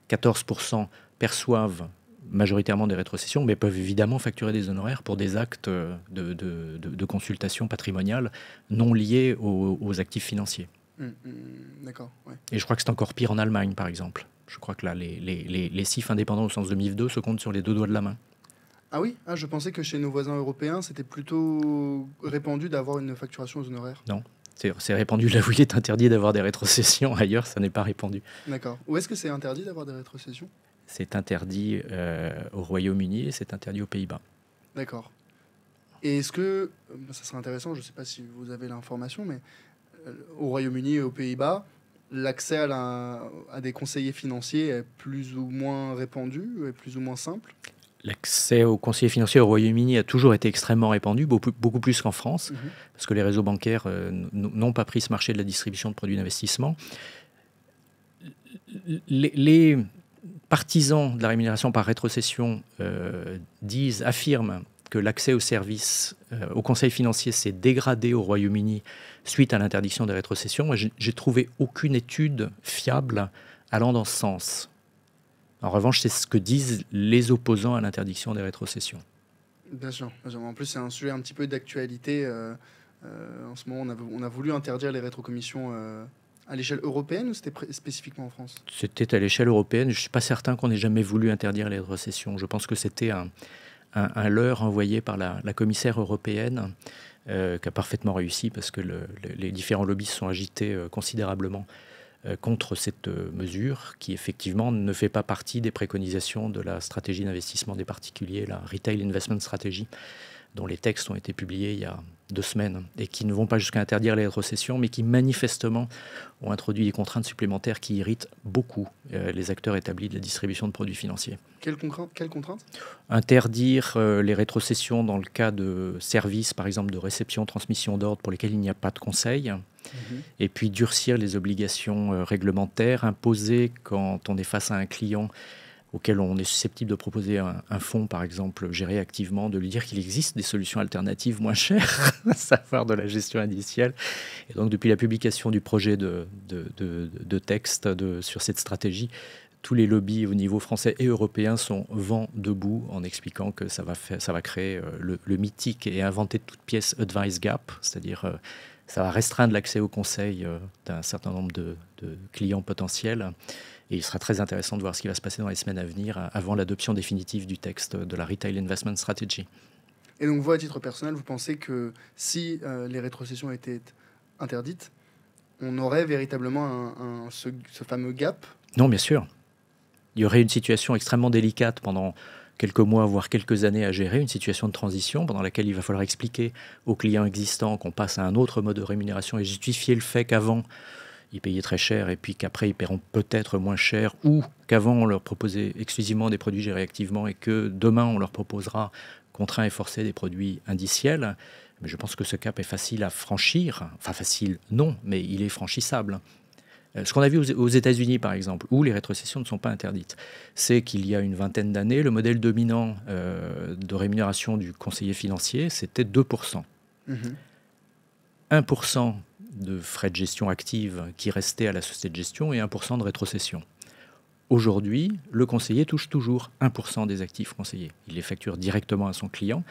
94% perçoivent majoritairement des rétrocessions, mais peuvent évidemment facturer des honoraires pour des actes de consultation patrimoniale non liés aux actifs financiers. D'accord. Ouais. Et je crois que c'est encore pire en Allemagne, par exemple. Je crois que là, les CIF indépendants au sens de MIF 2 se comptent sur les deux doigts de la main. Ah oui, je pensais que chez nos voisins européens, c'était plutôt répandu d'avoir une facturation aux honoraires. Non. C'est répandu là où il est interdit d'avoir des rétrocessions. Ailleurs, ça n'est pas répandu. D'accord. Où est-ce que c'est interdit d'avoir des rétrocessions ? C'est interdit au Royaume-Uni et c'est interdit aux Pays-Bas. D'accord. Et est-ce que, ça serait intéressant, je ne sais pas si vous avez l'information, mais au Royaume-Uni et aux Pays-Bas, l'accès à des conseillers financiers est plus ou moins répandu, est plus ou moins simple ? L'accès aux conseillers financiers au Royaume-Uni a toujours été extrêmement répandu, beaucoup plus qu'en France, parce que les réseaux bancaires n'ont pas pris ce marché de la distribution de produits d'investissement. Les partisans de la rémunération par rétrocession affirment que l'accès aux services, aux conseils financiers s'est dégradé au Royaume-Uni suite à l'interdiction des rétrocessions. Moi, j'ai trouvé aucune étude fiable allant dans ce sens. En revanche, c'est ce que disent les opposants à l'interdiction des rétrocessions. Bien sûr. En plus, c'est un sujet un petit peu d'actualité. En ce moment, on a voulu interdire les rétrocommissions à l'échelle européenne ou c'était spécifiquement en France ? C'était à l'échelle européenne. Je ne suis pas certain qu'on ait jamais voulu interdire les rétrocessions. Je pense que c'était un leurre envoyé par la commissaire européenne qui a parfaitement réussi parce que les différents lobbies se sont agités considérablement contre cette mesure qui effectivement ne fait pas partie des préconisations de la stratégie d'investissement des particuliers, la Retail Investment Strategy, dont les textes ont été publiés il y a 2 semaines et qui ne vont pas jusqu'à interdire les rétrocessions, mais qui manifestement ont introduit des contraintes supplémentaires qui irritent beaucoup les acteurs établis de la distribution de produits financiers. Quelles contraintes ? Interdire les rétrocessions dans le cas de services, par exemple de réception, transmission d'ordre pour lesquels il n'y a pas de conseil. Et puis durcir les obligations réglementaires imposées quand on est face à un client auquel on est susceptible de proposer un fonds, par exemple, géré activement, de lui dire qu'il existe des solutions alternatives moins chères, à savoir de la gestion indicielle. Et donc, depuis la publication du projet de texte sur cette stratégie, tous les lobbies au niveau français et européen sont vent debout en expliquant que ça va créer le mythique et inventé de toutes pièces advice gap, c'est-à-dire ça va restreindre l'accès au conseil d'un certain nombre de clients potentiels. Et il sera très intéressant de voir ce qui va se passer dans les semaines à venir avant l'adoption définitive du texte de la Retail Investment Strategy. Et donc vous, à titre personnel, vous pensez que si les rétrocessions étaient interdites, on aurait véritablement ce fameux gap ? Non, bien sûr. Il y aurait une situation extrêmement délicate pendant quelques mois, voire quelques années à gérer, une situation de transition pendant laquelle il va falloir expliquer aux clients existants qu'on passe à un autre mode de rémunération et justifier le fait qu'avant, ils payaient très cher et puis qu'après, ils paieront peut-être moins cher ou qu'avant, on leur proposait exclusivement des produits gérés activement et que demain, on leur proposera contraint et forcé des produits indiciels. Mais je pense que ce cap est facile à franchir. Enfin, facile, non, mais il est franchissable. Ce qu'on a vu aux États-Unis, par exemple, où les rétrocessions ne sont pas interdites, c'est qu'il y a une vingtaine d'années, le modèle dominant de rémunération du conseiller financier, c'était 2%. 1% de frais de gestion active qui restaient à la société de gestion et 1% de rétrocession. Aujourd'hui, le conseiller touche toujours 1% des actifs conseillés. Il les facture directement à son client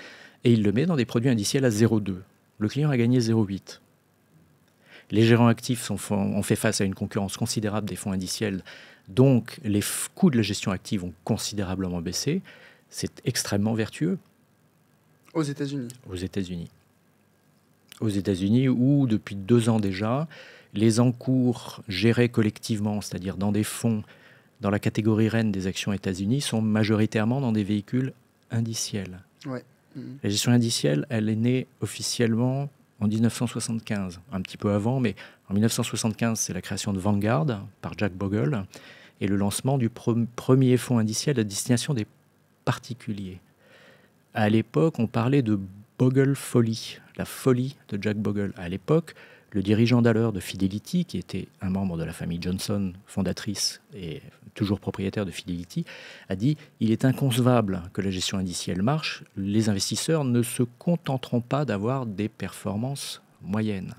et il le met dans des produits indiciels à 0,2. Le client a gagné 0,8. Les gérants actifs ont fait face à une concurrence considérable des fonds indiciels, donc les coûts de la gestion active ont considérablement baissé. C'est extrêmement vertueux. Aux États-Unis. Aux États-Unis. aux États-Unis, où depuis 2 ans déjà, les encours gérés collectivement, c'est-à-dire dans des fonds, dans la catégorie reine des actions États-Unis, sont majoritairement dans des véhicules indiciels. Ouais. La gestion indicielle, elle est née officiellement en 1975, un petit peu avant, mais en 1975, c'est la création de Vanguard par Jack Bogle et le lancement du premier fonds indiciel à destination des particuliers. À l'époque, on parlait de Bogle Folly, la folie de Jack Bogle. À l'époque, le dirigeant d'alors de Fidelity, qui était un membre de la famille Johnson, fondatrice et toujours propriétaire de Fidelity, a dit « Il est inconcevable que la gestion indicielle marche. Les investisseurs ne se contenteront pas d'avoir des performances moyennes. »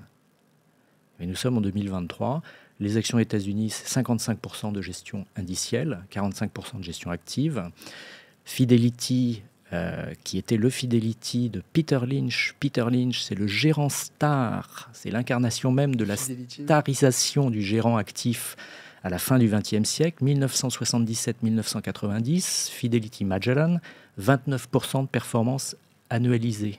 Mais nous sommes en 2023. Les actions États-Unis, c'est 55% de gestion indicielle, 45% de gestion active. Fidelity, qui était le Fidelity de Peter Lynch. Peter Lynch, c'est le gérant star, c'est l'incarnation même de la starisation du gérant actif à la fin du XXe siècle, 1977-1990, Fidelity Magellan, 29% de performance annualisée.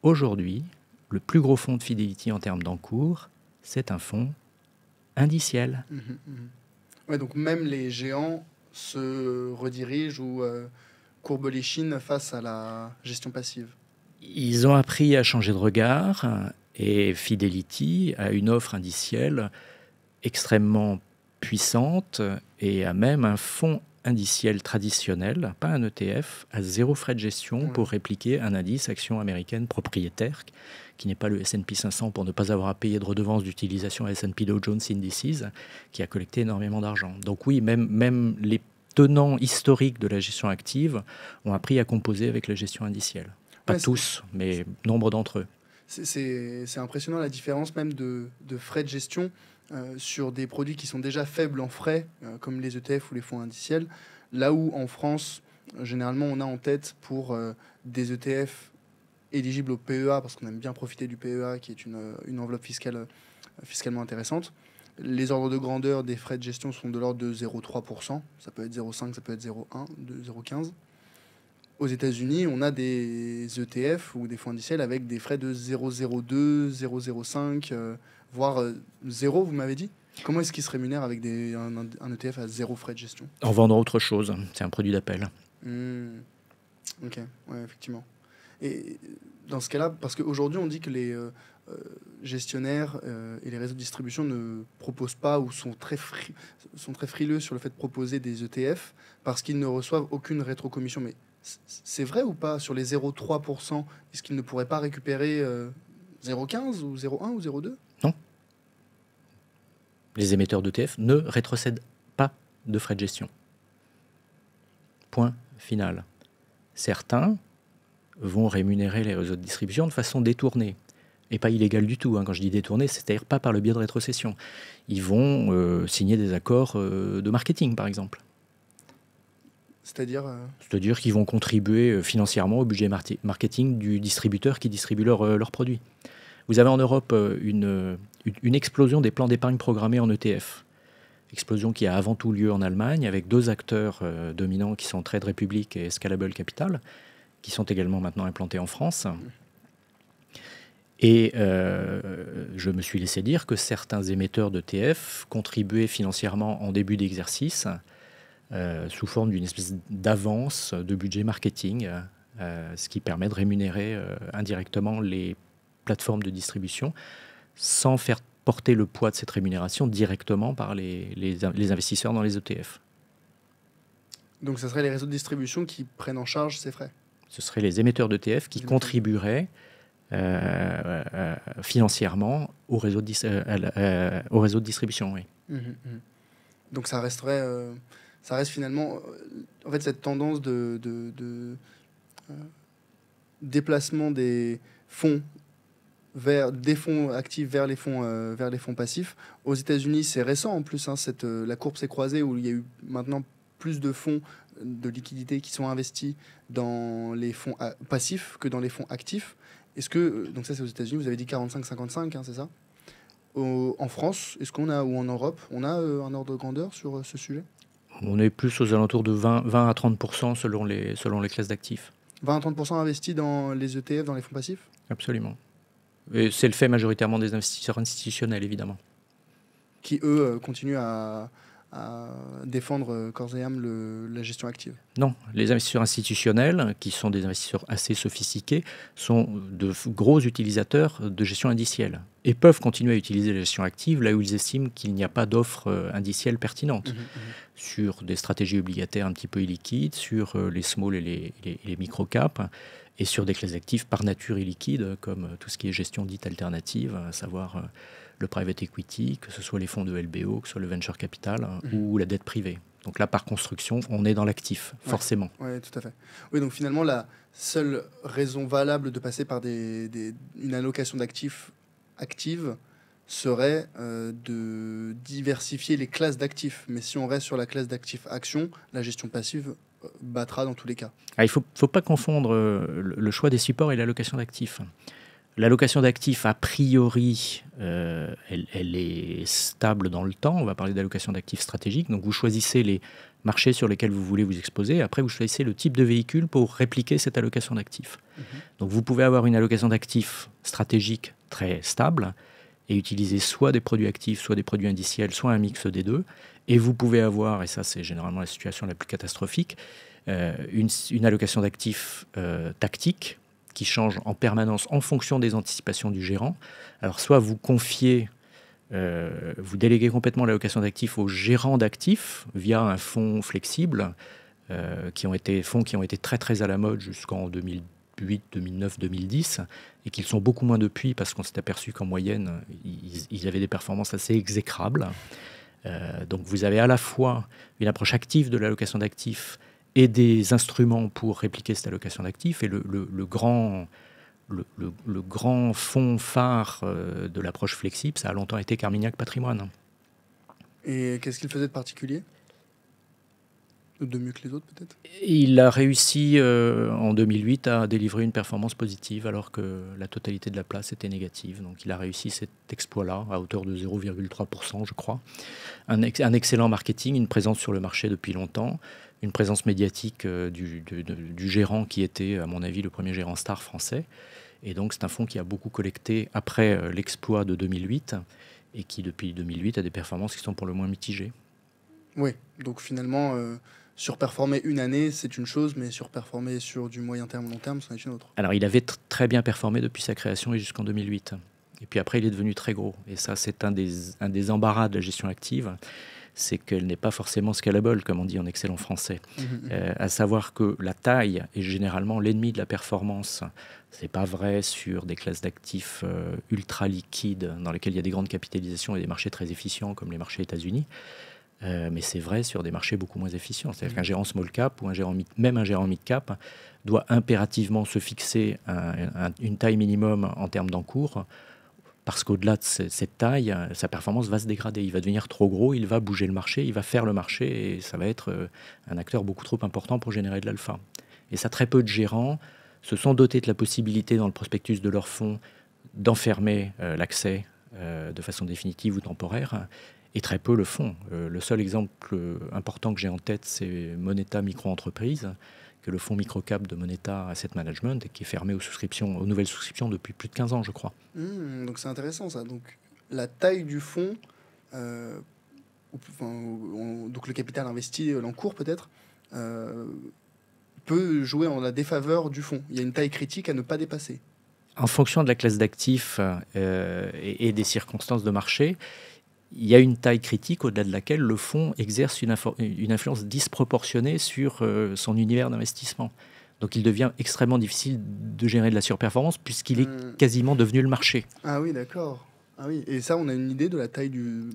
Aujourd'hui, le plus gros fonds de Fidelity en termes d'encours, c'est un fonds indiciel. Ouais, donc même les géants se redirigent ou courbent l'échine face à la gestion passive. Ils ont appris à changer de regard et Fidelity a une offre indicielle extrêmement puissante et a même un fonds indiciel traditionnel, pas un ETF, à 0 frais de gestion pour répliquer un indice action américaine propriétaire qui n'est pas le S&P 500 pour ne pas avoir à payer de redevances d'utilisation à S&P Dow Jones Indices qui a collecté énormément d'argent. Donc oui, même les tenants historiques de la gestion active ont appris à composer avec la gestion indicielle. Pas tous, mais nombre d'entre eux. C'est impressionnant la différence même de frais de gestion sur des produits qui sont déjà faibles en frais, comme les ETF ou les fonds indiciels, là où en France, généralement, on a en tête pour des ETF éligibles au PEA, parce qu'on aime bien profiter du PEA, qui est une enveloppe fiscalement intéressante. Les ordres de grandeur des frais de gestion sont de l'ordre de 0,3%, ça peut être 0,5, ça peut être 0,1, 0,15. Aux États-Unis, on a des ETF ou des fonds indiciels avec des frais de 0,02, 0,05, voire 0, vous m'avez dit. Comment est-ce qu'ils se rémunèrent avec un ETF à 0 frais de gestion? En vendant autre chose, c'est un produit d'appel. Ok, ouais, effectivement. Et dans ce cas-là, parce qu'aujourd'hui, on dit que les gestionnaires et les réseaux de distribution ne proposent pas ou sont très frileux sur le fait de proposer des ETF parce qu'ils ne reçoivent aucune rétrocommission. Mais c'est vrai ou pas? Sur les 0,3%, est-ce qu'ils ne pourraient pas récupérer 0,15 ou 0,1 ou 0,2? Non. Les émetteurs d'ETF ne rétrocèdent pas de frais de gestion. Point final. Certains vont rémunérer les réseaux de distribution de façon détournée. Et pas illégale du tout. Quand je dis détournée, c'est-à-dire pas par le biais de rétrocession. Ils vont signer des accords de marketing, par exemple. C'est-à-dire C'est-à-dire qu'ils vont contribuer financièrement au budget marketing du distributeur qui distribue leurs produits. Vous avez en Europe une explosion des plans d'épargne programmés en ETF. Explosion qui a avant tout lieu en Allemagne, avec 2 acteurs dominants qui sont Trade Republic et Scalable Capital, qui sont également maintenant implantés en France. Et je me suis laissé dire que certains émetteurs d'ETF contribuaient financièrement en début d'exercice sous forme d'une espèce d'avance de budget marketing, ce qui permet de rémunérer indirectement les plateformes de distribution sans faire porter le poids de cette rémunération directement par les investisseurs dans les ETF. Donc ce serait les réseaux de distribution qui prennent en charge ces frais? Ce seraient les émetteurs d'ETF qui contribueraient financièrement au réseau de distribution. Oui. Donc ça reste finalement, en fait, cette tendance de déplacement des fonds des fonds actifs vers les fonds passifs. Aux États-Unis, c'est récent en plus. La courbe s'est croisée où il y a eu maintenant plus de fonds de liquidités qui sont investis dans les fonds passifs que dans les fonds actifs. Est-ce que, donc ça c'est aux États-Unis, vous avez dit 45-55, c'est ça? En France, est-ce qu'on a, ou en Europe, on a un ordre de grandeur sur ce sujet? On est plus aux alentours de 20 à 30% selon les classes d'actifs. 20 à 30% investis dans les ETF, dans les fonds passifs? Absolument. Et c'est le fait majoritairement des investisseurs institutionnels, évidemment. Qui, eux, continuent à défendre corps et âme la gestion active. Non, les investisseurs institutionnels, qui sont des investisseurs assez sophistiqués, sont de gros utilisateurs de gestion indicielle et peuvent continuer à utiliser la gestion active là où ils estiment qu'il n'y a pas d'offre indicielle pertinente sur des stratégies obligataires un petit peu illiquides, sur les small et les micro-caps et sur des classes d'actifs par nature illiquides comme tout ce qui est gestion dite alternative, à savoir le private equity, que ce soit les fonds de LBO, que ce soit le venture capital ou la dette privée. Donc là, par construction, on est dans l'actif, forcément. Oui, tout à fait. Oui, donc finalement, la seule raison valable de passer par une allocation d'actifs active serait de diversifier les classes d'actifs. Mais si on reste sur la classe d'actifs action, la gestion passive battra dans tous les cas. Il ne faut pas confondre le choix des supports et l'allocation d'actifs. L'allocation d'actifs, a priori, elle est stable dans le temps. On va parler d'allocation d'actifs stratégique. Donc, vous choisissez les marchés sur lesquels vous voulez vous exposer. Après, vous choisissez le type de véhicule pour répliquer cette allocation d'actifs. Donc, vous pouvez avoir une allocation d'actifs stratégique très stable et utiliser soit des produits actifs, soit des produits indiciels, soit un mix des deux. Et vous pouvez avoir, et ça c'est généralement la situation la plus catastrophique, une allocation d'actifs tactique, qui change en permanence en fonction des anticipations du gérant. Alors, soit vous confiez, vous déléguez complètement l'allocation d'actifs au gérant d'actifs via un fonds flexible, qui ont été très très à la mode jusqu'en 2008, 2009, 2010, et qu'ils sont beaucoup moins depuis parce qu'on s'est aperçu qu'en moyenne, ils avaient des performances assez exécrables. Donc vous avez à la fois une approche active de l'allocation d'actifs et des instruments pour répliquer cette allocation d'actifs. Et le grand fonds phare de l'approche flexible, ça a longtemps été Carmignac Patrimoine. Et qu'est-ce qu'il faisait de particulier ? De mieux que les autres, peut-être ? Il a réussi en 2008 à délivrer une performance positive alors que la totalité de la place était négative. Donc il a réussi cet exploit-là à hauteur de 0,3%, je crois. Un excellent marketing, une présence sur le marché depuis longtemps, une présence médiatique du gérant qui était, à mon avis, le premier gérant star français. Et donc, c'est un fonds qui a beaucoup collecté après l'exploit de 2008 et qui, depuis 2008, a des performances qui sont pour le moins mitigées. Oui, donc finalement, surperformer une année, c'est une chose, mais surperformer sur du moyen terme, long terme, c'en est une autre. Alors, il avait très bien performé depuis sa création et jusqu'en 2008. Et puis après, il est devenu très gros. Et ça, c'est un des embarras de la gestion active. C'est qu'elle n'est pas forcément scalable, comme on dit en excellent français. À savoir que la taille est généralement l'ennemi de la performance. Ce n'est pas vrai sur des classes d'actifs ultra liquides, dans lesquelles il y a des grandes capitalisations et des marchés très efficients, comme les marchés États-Unis. Mais c'est vrai sur des marchés beaucoup moins efficients. C'est-à-dire qu'un gérant small cap ou même un gérant mid cap doit impérativement se fixer une taille minimum en termes d'encours, parce qu'au-delà de cette taille, sa performance va se dégrader. Il va devenir trop gros, il va bouger le marché, il va faire le marché, et ça va être un acteur beaucoup trop important pour générer de l'alpha. Et ça, très peu de gérants se sont dotés de la possibilité dans le prospectus de leur fonds d'enfermer l'accès de façon définitive ou temporaire, et très peu le font. Le seul exemple important que j'ai en tête, c'est Moneta Micro-entreprise, que le fonds microcap de Moneta Asset Management, et qui est fermé aux nouvelles souscriptions depuis plus de 15 ans, je crois. Donc c'est intéressant ça. Donc la taille du fonds, donc le capital investi, l'encours peut-être, peut jouer en la défaveur du fonds. Il y a une taille critique à ne pas dépasser. En fonction de la classe d'actifs et des circonstances de marché, il y a une taille critique au-delà de laquelle le fonds exerce une influence disproportionnée sur son univers d'investissement. Donc il devient extrêmement difficile de générer de la surperformance puisqu'il est quasiment devenu le marché. Ah oui, d'accord. Ah oui. Et ça, on a une idée de la taille du...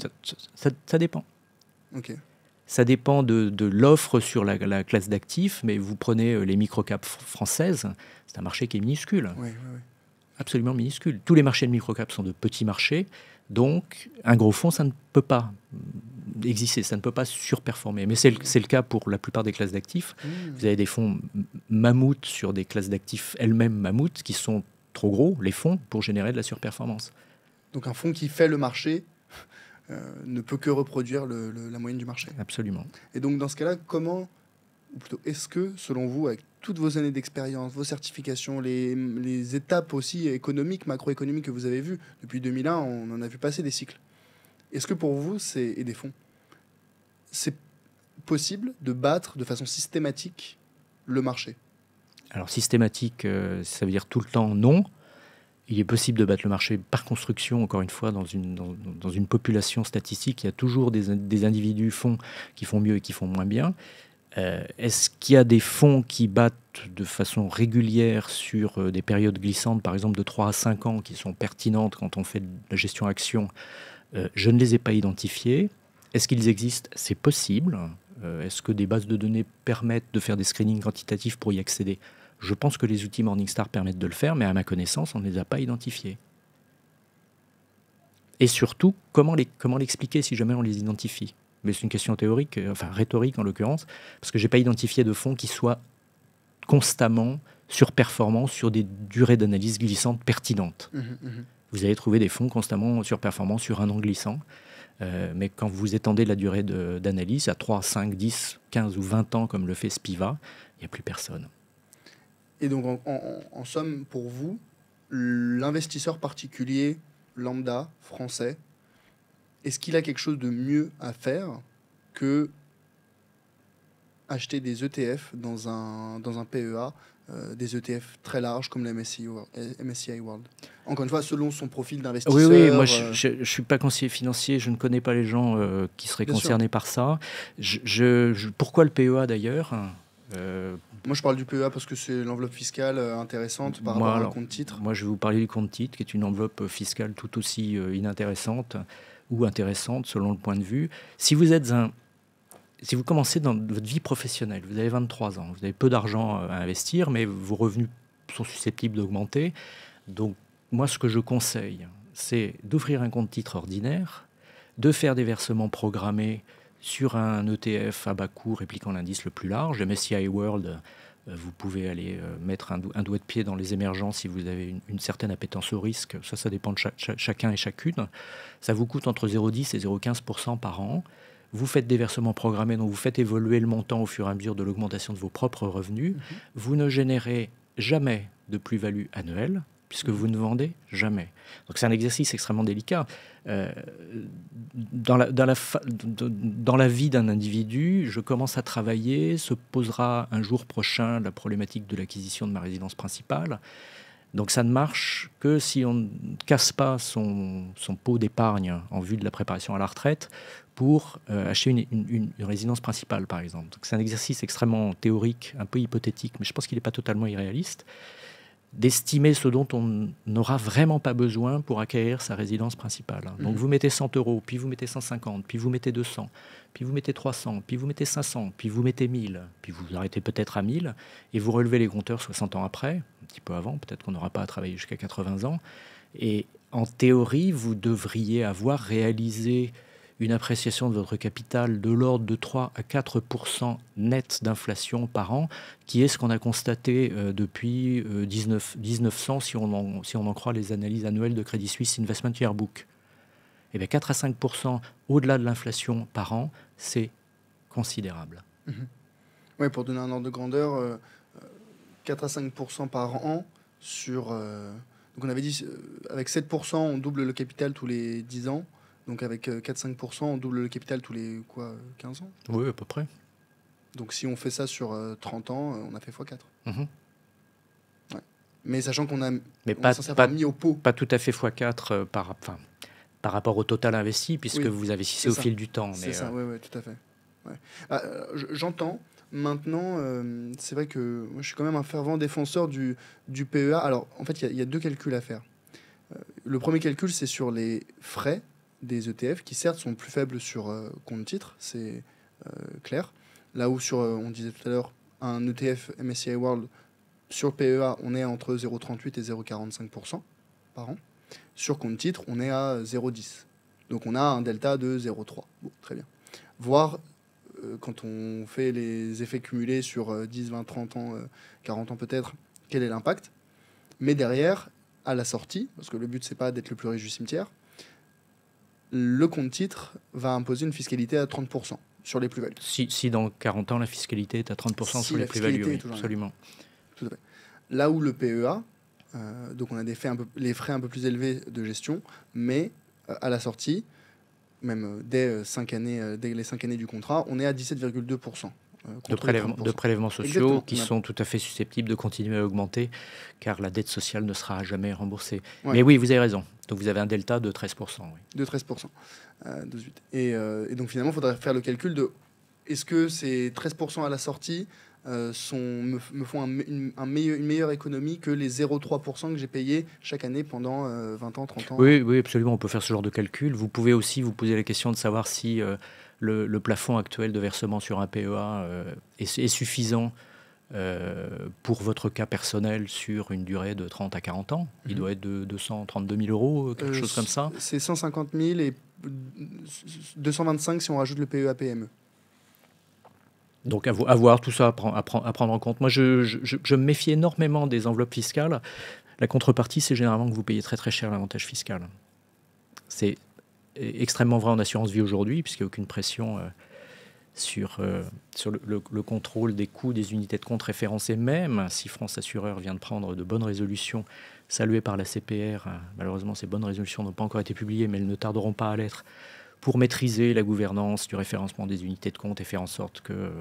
Ça dépend. Ok. Ça dépend de l'offre sur la classe d'actifs, mais vous prenez les microcaps françaises, c'est un marché qui est minuscule. Oui. Absolument minuscule. Tous les marchés de microcaps sont de petits marchés. Donc, un gros fonds, ça ne peut pas exister, ça ne peut pas surperformer. Mais c'est le cas pour la plupart des classes d'actifs. Vous avez des fonds mammouths sur des classes d'actifs elles-mêmes mammouths qui sont trop gros, les fonds, pour générer de la surperformance. Donc un fonds qui fait le marché ne peut que reproduire la moyenne du marché. Absolument. Et donc dans ce cas-là, comment, ou plutôt est-ce que, selon vous, avec toutes vos années d'expérience, vos certifications, les étapes aussi économiques, macroéconomiques que vous avez vues. Depuis 2001, on en a vu passer des cycles. Est-ce que pour vous, et des fonds, c'est possible de battre de façon systématique le marché? Alors systématique, ça veut dire tout le temps non. Il est possible de battre le marché par construction, encore une fois, dans une population statistique. Il y a toujours des individus fonds qui font mieux et qui font moins bien. Est-ce qu'il y a des fonds qui battent de façon régulière sur des périodes glissantes, par exemple de 3 à 5 ans, qui sont pertinentes quand on fait de la gestion action? Je ne les ai pas identifiés. Est-ce qu'ils existent? C'est possible. Est-ce que des bases de données permettent de faire des screenings quantitatifs pour y accéder? Je pense que les outils Morningstar permettent de le faire, mais à ma connaissance, on ne les a pas identifiés. Et surtout, comment l'expliquer si jamais on les identifie? Mais c'est une question théorique, enfin rhétorique en l'occurrence, parce que je n'ai pas identifié de fonds qui soient constamment surperformants sur des durées d'analyse glissantes pertinentes. Vous allez trouver des fonds constamment surperformants sur un an glissant, mais quand vous étendez la durée d'analyse à 3, 5, 10, 15 ou 20 ans, comme le fait Spiva, il n'y a plus personne. Et donc, en somme, pour vous, l'investisseur particulier, lambda, français, est-ce qu'il a quelque chose de mieux à faire que acheter des ETF dans un PEA, des ETF très larges comme le MSCI World? Encore une fois, selon son profil d'investisseur. Oui, moi je ne suis pas conseiller financier, je ne connais pas les gens qui seraient concernés par ça. Pourquoi le PEA d'ailleurs? Moi, je parle du PEA parce que c'est l'enveloppe fiscale intéressante par rapport à un compte titre. Moi, je vais vous parler du compte titre, qui est une enveloppe fiscale tout aussi inintéressante ou intéressante selon le point de vue. Si vous commencez dans votre vie professionnelle, vous avez 23 ans, vous avez peu d'argent à investir, mais vos revenus sont susceptibles d'augmenter. Donc, moi, ce que je conseille, c'est d'ouvrir un compte titre ordinaire, de faire des versements programmés sur un ETF à bas coût répliquant l'indice le plus large. MSCI World, vous pouvez aller mettre un doigt de pied dans les émergents si vous avez une certaine appétence au risque. Ça dépend de chacun et chacune. Ça vous coûte entre 0,10 et 0,15% par an. Vous faites des versements programmés, donc vous faites évoluer le montant au fur et à mesure de l'augmentation de vos propres revenus. Vous ne générez jamais de plus-value annuelle, puisque vous ne vendez jamais. Donc c'est un exercice extrêmement délicat. Dans la vie d'un individu, je commence à travailler, se posera un jour prochain la problématique de l'acquisition de ma résidence principale. Donc ça ne marche que si on ne casse pas son pot d'épargne en vue de la préparation à la retraite pour acheter une résidence principale, par exemple. Donc c'est un exercice extrêmement théorique, un peu hypothétique, mais je pense qu'il n'est pas totalement irréaliste, d'estimer ce dont on n'aura vraiment pas besoin pour acquérir sa résidence principale. Donc vous mettez 100 €, puis vous mettez 150, puis vous mettez 200, puis vous mettez 300, puis vous mettez 500, puis vous mettez 1000, puis vous arrêtez peut-être à 1000, et vous relevez les compteurs 60 ans après, un petit peu avant, peut-être qu'on n'aura pas à travailler jusqu'à 80 ans, et en théorie, vous devriez avoir réalisé une appréciation de votre capital de l'ordre de 3 à 4% net d'inflation par an, qui est ce qu'on a constaté depuis 1900, si on en croit les analyses annuelles de Credit Suisse Investment Yearbook. Et bien 4 à 5% au-delà de l'inflation par an, c'est considérable. Oui, pour donner un ordre de grandeur, 4 à 5% par an sur... donc on avait dit, avec 7%, on double le capital tous les 10 ans. Donc avec 4-5%, on double le capital tous les 15 ans? Oui, à peu près. Donc si on fait ça sur 30 ans, on a fait x4. Ouais. Mais sachant qu'on a mis au pot. Pas tout à fait x4 par rapport au total investi, puisque vous investissez au fil du temps. C'est ça, oui, tout à fait. Ouais. J'entends. Maintenant, c'est vrai que moi, je suis quand même un fervent défenseur du PEA. Alors, en fait, il y a deux calculs à faire. Le premier calcul, c'est sur les frais des ETF, qui certes sont plus faibles sur compte titre, c'est clair. Là où on disait tout à l'heure, un ETF MSCI World sur PEA, on est entre 0,38 et 0,45% par an. Sur compte titre, on est à 0,10. Donc on a un delta de 0,3. Bon, très bien. Voir quand on fait les effets cumulés sur 10, 20, 30 ans, 40 ans peut-être, quel est l'impact. Mais derrière, à la sortie, parce que le but c'est pas d'être le plus riche du cimetière, le compte titre va imposer une fiscalité à 30% sur les plus-values. Si dans 40 ans, la fiscalité est à 30% sur les plus-values, oui, absolument. Tout à fait. Là où le PEA, donc on a les frais un peu plus élevés de gestion, mais à la sortie, même dès les 5 années du contrat, on est à 17,2%. De prélèvements sociaux. Exactement. Qui sont tout à fait susceptibles de continuer à augmenter, car la dette sociale ne sera jamais remboursée. Ouais. Mais oui, vous avez raison. Donc vous avez un delta de 13%. Oui. De 13%. Et donc finalement, il faudrait faire le calcul de est-ce que ces 13% à la sortie me font une meilleure économie que les 0,3% que j'ai payé chaque année pendant 20 ans, 30 ans. Oui, absolument, on peut faire ce genre de calcul. Vous pouvez aussi vous poser la question de savoir si le plafond actuel de versement sur un PEA est suffisant pour votre cas personnel sur une durée de 30 à 40 ans. Il doit être de 232 000 euros, quelque chose comme ça. C'est 150 000 et 225 si on rajoute le PEA-PME. Donc à voir tout ça à prendre en compte. Moi, je me méfie énormément des enveloppes fiscales. La contrepartie, c'est généralement que vous payez très très cher l'avantage fiscal. C'est extrêmement vrai en assurance vie aujourd'hui, puisqu'il n'y a aucune pression sur le contrôle des coûts des unités de compte référencées, même si France Assureur vient de prendre de bonnes résolutions saluées par la CPR. Malheureusement, ces bonnes résolutions n'ont pas encore été publiées, mais elles ne tarderont pas à l'être, pour maîtriser la gouvernance du référencement des unités de compte et faire en sorte que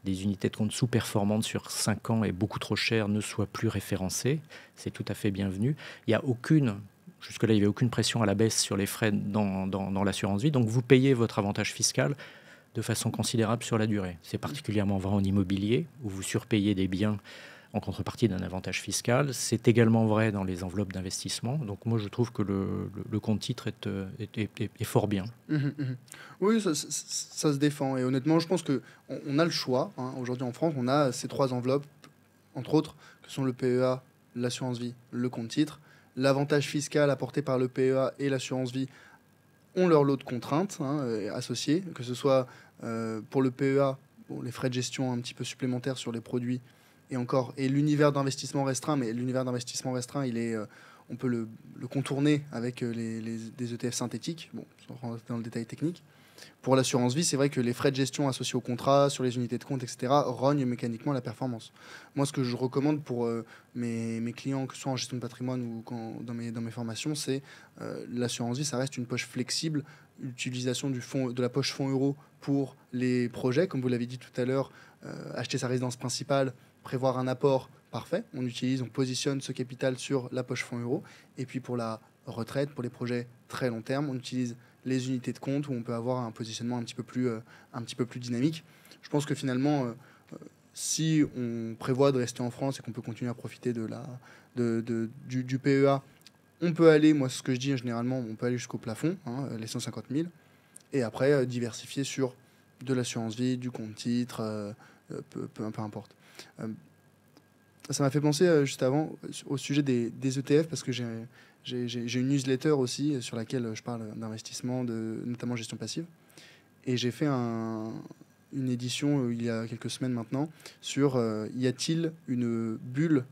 des unités de compte sous-performantes sur 5 ans et beaucoup trop chères ne soient plus référencées. C'est tout à fait bienvenu. Il n'y a jusque-là, il n'y avait aucune pression à la baisse sur les frais dans l'assurance vie. Donc vous payez votre avantage fiscal de façon considérable sur la durée. C'est particulièrement vrai en immobilier, où vous surpayez des biens en contrepartie d'un avantage fiscal. C'est également vrai dans les enveloppes d'investissement. Donc moi, je trouve que le compte titre est fort bien. Oui, ça se défend. Et honnêtement, je pense qu'on a le choix. Hein. Aujourd'hui, en France, on a ces 3 enveloppes, entre autres, que sont le PEA, l'assurance vie, le compte titre. L'avantage fiscal apporté par le PEA et l'assurance vie ont leur lot de contraintes associées, que ce soit pour le PEA, les frais de gestion un petit peu supplémentaires sur les produits, et l'univers d'investissement restreint, mais l'univers d'investissement restreint, on peut le contourner avec des ETF synthétiques, sans rentrer dans le détail technique. Pour l'assurance vie, c'est vrai que les frais de gestion associés au contrat, sur les unités de compte, etc., rognent mécaniquement la performance. Moi, ce que je recommande pour mes clients, que ce soit en gestion de patrimoine ou dans mes formations, c'est l'assurance vie, ça reste une poche flexible, l'utilisation de la poche fonds euro pour les projets, comme vous l'avez dit tout à l'heure, acheter sa résidence principale, prévoir un apport, parfait. On positionne ce capital sur la poche fonds euro. Et puis pour la retraite, pour les projets très long terme, on utilise les unités de compte où on peut avoir un positionnement un petit peu plus dynamique. Je pense que finalement, si on prévoit de rester en France et qu'on peut continuer à profiter du PEA, on peut aller, moi ce que je dis généralement, on peut aller jusqu'au plafond, les 150 000, et après diversifier sur de l'assurance vie, du compte titre, peu importe. Ça m'a fait penser juste avant au sujet des ETF, parce que j'ai une newsletter aussi sur laquelle je parle d'investissement, notamment gestion passive. Et j'ai fait une édition il y a quelques semaines maintenant sur y a-t-il une bulle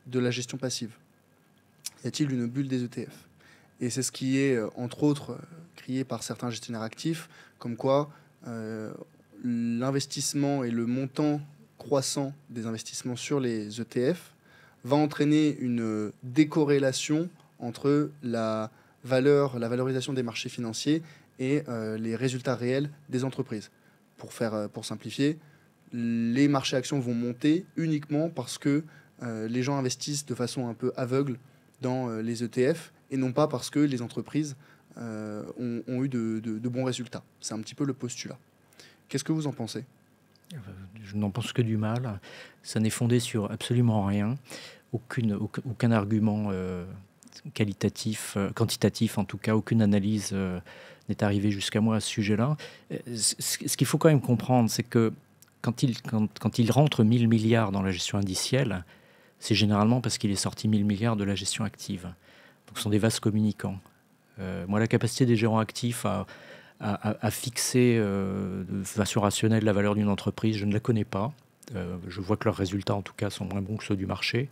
de la gestion passive ? Y a-t-il une bulle des ETF ? Et c'est ce qui est, entre autres, crié par certains gestionnaires actifs, comme quoi l'investissement et le montant croissant des investissements sur les ETF va entraîner une décorrélation entre la valorisation des marchés financiers et les résultats réels des entreprises. Pour simplifier, les marchés actions vont monter uniquement parce que les gens investissent de façon un peu aveugle dans les ETF et non pas parce que les entreprises ont eu de bons résultats. C'est un petit peu le postulat. Qu'est-ce que vous en pensez ? Je n'en pense que du mal. Ça n'est fondé sur absolument rien. Aucun argument qualitatif, quantitatif en tout cas, aucune analyse n'est arrivée jusqu'à moi à ce sujet-là. Ce qu'il faut quand même comprendre, c'est que quand il rentre 1000 milliards dans la gestion indicielle, c'est généralement parce qu'il est sorti 1000 milliards de la gestion active. Donc ce sont des vases communicants. Moi, la capacité des gérants actifs à fixer de façon rationnelle la valeur d'une entreprise, je ne la connais pas. Je vois que leurs résultats, en tout cas, sont moins bons que ceux du marché.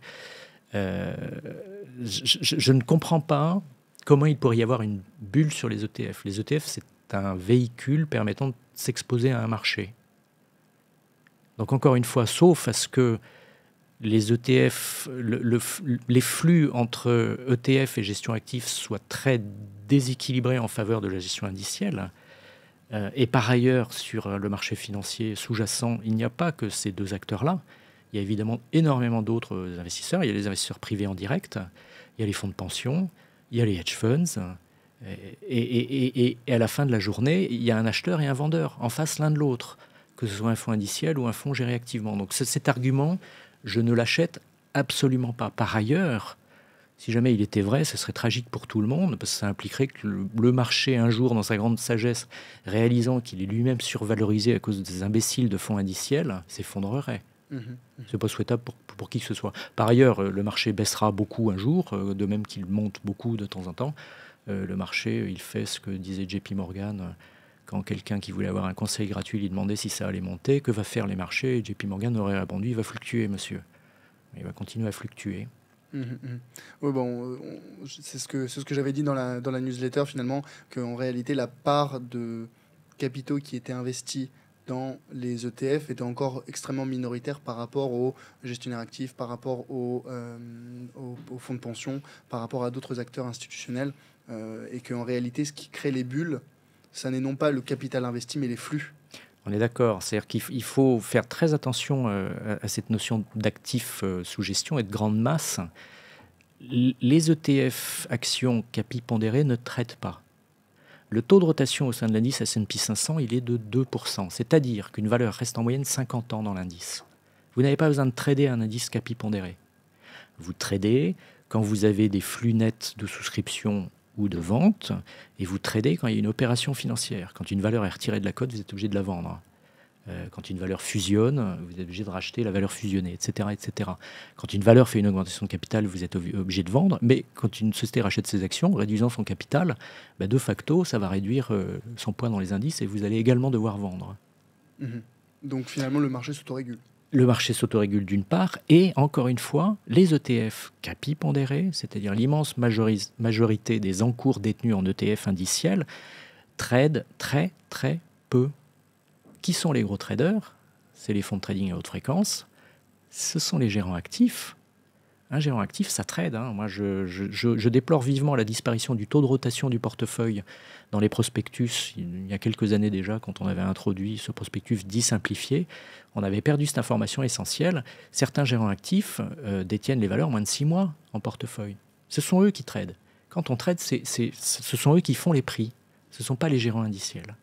Je ne comprends pas comment il pourrait y avoir une bulle sur les ETF. Les ETF, c'est un véhicule permettant de s'exposer à un marché. Donc encore une fois, sauf à ce que les ETF, les flux entre ETF et gestion active soient très déséquilibrés en faveur de la gestion indicielle. Et par ailleurs, sur le marché financier sous-jacent, il n'y a pas que ces deux acteurs-là. Il y a évidemment énormément d'autres investisseurs. Il y a les investisseurs privés en direct, il y a les fonds de pension, il y a les hedge funds. Et à la fin de la journée, il y a un acheteur et un vendeur en face l'un de l'autre, que ce soit un fonds indiciel ou un fonds géré activement. Donc cet argument, je ne l'achète absolument pas. Par ailleurs, si jamais il était vrai, ce serait tragique pour tout le monde, parce que ça impliquerait que le marché, un jour, dans sa grande sagesse, réalisant qu'il est lui-même survalorisé à cause des imbéciles de fonds indiciels, s'effondrerait. C'est pas souhaitable pour qui que ce soit. Par ailleurs, le marché baissera beaucoup un jour, de même qu'il monte beaucoup de temps en temps. Le marché, il fait ce que disait JP Morgan quand quelqu'un qui voulait avoir un conseil gratuit lui demandait si ça allait monter. Que va faire les marchés? Et JP Morgan aurait répondu, il va fluctuer, monsieur. Il va continuer à fluctuer. Oui, bon, c'est ce que j'avais dit dans la newsletter, finalement, qu'en réalité, la part de capitaux qui étaient investis dans les ETF était encore extrêmement minoritaire par rapport aux gestionnaires actifs, par rapport aux fonds de pension, par rapport à d'autres acteurs institutionnels, et qu'en réalité, ce qui crée les bulles, ça n'est non pas le capital investi, mais les flux. On est d'accord. C'est-à-dire qu'il faut faire très attention à cette notion d'actifs sous gestion et de grande masse. Les ETF actions capi pondérées ne traitent pas. Le taux de rotation au sein de l'indice S&P 500, il est de 2%. C'est-à-dire qu'une valeur reste en moyenne 50 ans dans l'indice. Vous n'avez pas besoin de trader un indice capi pondéré. Vous tradez quand vous avez des flux nets de souscription ou de vente, et vous tradez quand il y a une opération financière. Quand une valeur est retirée de la cote, vous êtes obligé de la vendre. Quand une valeur fusionne, vous êtes obligé de racheter la valeur fusionnée, etc., etc. Quand une valeur fait une augmentation de capital, vous êtes obligé de vendre. Mais quand une société rachète ses actions, réduisant son capital, de facto, ça va réduire son poids dans les indices et vous allez également devoir vendre. Donc finalement, le marché s'autorégule. Le marché s'autorégule d'une part, et encore une fois, les ETF capi pondérés, c'est-à-dire l'immense majorité des encours détenus en ETF indiciels, tradent très très peu. Qui sont les gros traders? C'est les fonds de trading à haute fréquence. Ce sont les gérants actifs. Un gérant actif, ça trade. Moi, je déplore vivement la disparition du taux de rotation du portefeuille dans les prospectus. Il y a quelques années déjà, quand on avait introduit ce prospectus dit simplifié, on avait perdu cette information essentielle. Certains gérants actifs détiennent les valeurs moins de 6 mois en portefeuille. Ce sont eux qui tradent. Quand on trade, ce sont eux qui font les prix. Ce ne sont pas les gérants indiciels.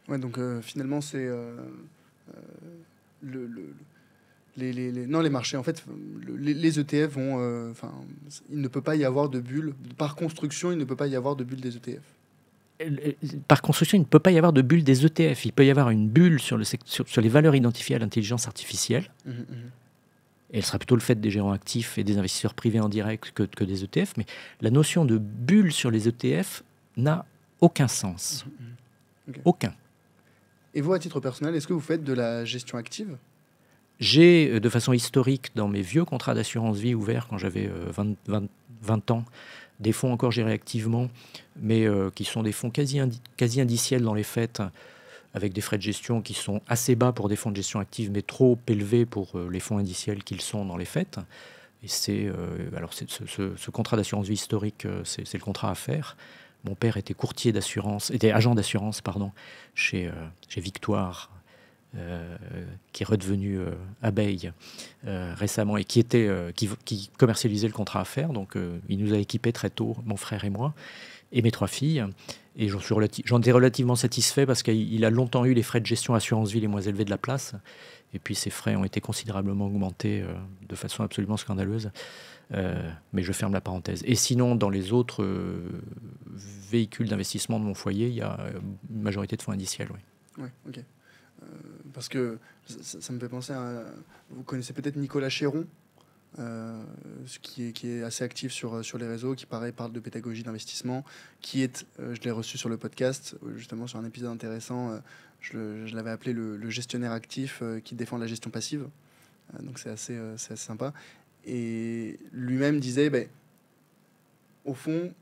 Ouais, donc finalement, c'est les marchés. En fait, les ETF vont. Il ne peut pas y avoir de bulle. Par construction, il ne peut pas y avoir de bulle des ETF. Par construction, il ne peut pas y avoir de bulle des ETF. Il peut y avoir une bulle sur les valeurs identifiées à l'intelligence artificielle. Et elle sera plutôt le fait des gérants actifs et des investisseurs privés en direct que des ETF. Mais la notion de bulle sur les ETF n'a aucun sens. Okay. Aucun. Et vous, à titre personnel, est-ce que vous faites de la gestion active? J'ai, de façon historique, dans mes vieux contrats d'assurance vie ouverts quand j'avais 20 ans, des fonds encore gérés activement, mais qui sont des fonds quasi indiciels dans les faits, avec des frais de gestion qui sont assez bas pour des fonds de gestion active, mais trop élevés pour les fonds indiciels qu'ils sont dans les faits. Et ce contrat d'assurance vie historique, c'est le contrat à faire. Mon père était agent d'assurance, chez Victoire, qui est redevenu Abeille récemment et qui commercialisait le contrat à faire. Donc, il nous a équipés très tôt, mon frère et moi, et mes 3 filles. Et j'en étais relativement satisfait parce qu'il a longtemps eu les frais de gestion assurance vie les moins élevés de la place. Et puis, ces frais ont été considérablement augmentés de façon absolument scandaleuse. Mais je ferme la parenthèse. Et sinon, dans les autres véhicules d'investissement de mon foyer, il y a une majorité de fonds indiciels. Oui. Ouais, ok. Parce que ça me fait penser à... Vous connaissez peut-être Nicolas Chéron, qui est assez actif sur les réseaux, qui parle de pédagogie d'investissement, je l'ai reçu sur le podcast, justement sur un épisode intéressant, je l'avais appelé le gestionnaire actif qui défend la gestion passive. Donc c'est assez sympa. Et lui-même disait, au fond,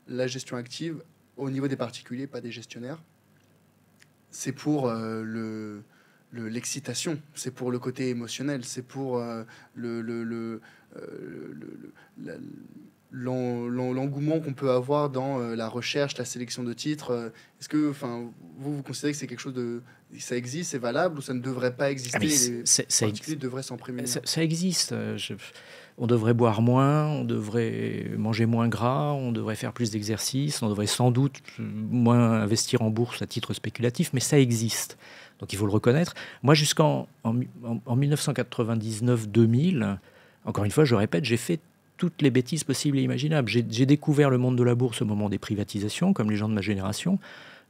la gestion active au niveau des particuliers, pas des gestionnaires, c'est pour l'excitation, c'est pour le côté émotionnel, c'est pour la- l'engouement qu'on peut avoir dans la recherche, la sélection de titres. Est-ce que, enfin, vous considérez que c'est quelque chose de, ça existe, c'est valable ou ça ne devrait pas Ah, mais exister et les particuliers devraient s'en prémunir? ça existe. On devrait boire moins, on devrait manger moins gras, on devrait faire plus d'exercice, on devrait sans doute moins investir en bourse à titre spéculatif, mais ça existe. Donc il faut le reconnaître. Moi, en 1999-2000, encore une fois, je répète, j'ai fait toutes les bêtises possibles et imaginables. J'ai découvert le monde de la bourse au moment des privatisations, comme les gens de ma génération.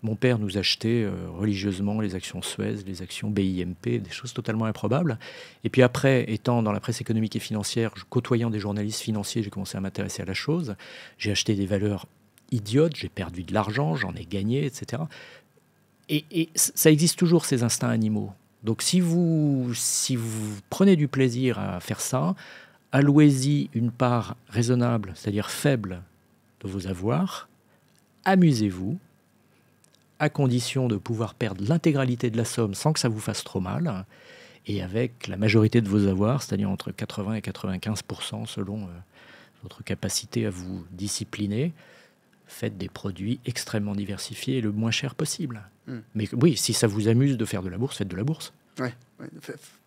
Mon père nous achetait religieusement les actions Suez, les actions BIMP, des choses totalement improbables. Et puis après, étant dans la presse économique et financière, côtoyant des journalistes financiers, j'ai commencé à m'intéresser à la chose. J'ai acheté des valeurs idiotes, j'ai perdu de l'argent, j'en ai gagné, etc. Et ça existe toujours, ces instincts animaux. Donc si vous prenez du plaisir à faire ça, allouez-y une part raisonnable, c'est-à-dire faible, de vos avoirs, amusez-vous, à condition de pouvoir perdre l'intégralité de la somme sans que ça vous fasse trop mal, et avec la majorité de vos avoirs, c'est-à-dire entre 80 et 95% selon votre capacité à vous discipliner, faites des produits extrêmement diversifiés et le moins cher possible. Mais oui, si ça vous amuse de faire de la bourse, faites de la bourse. Ouais,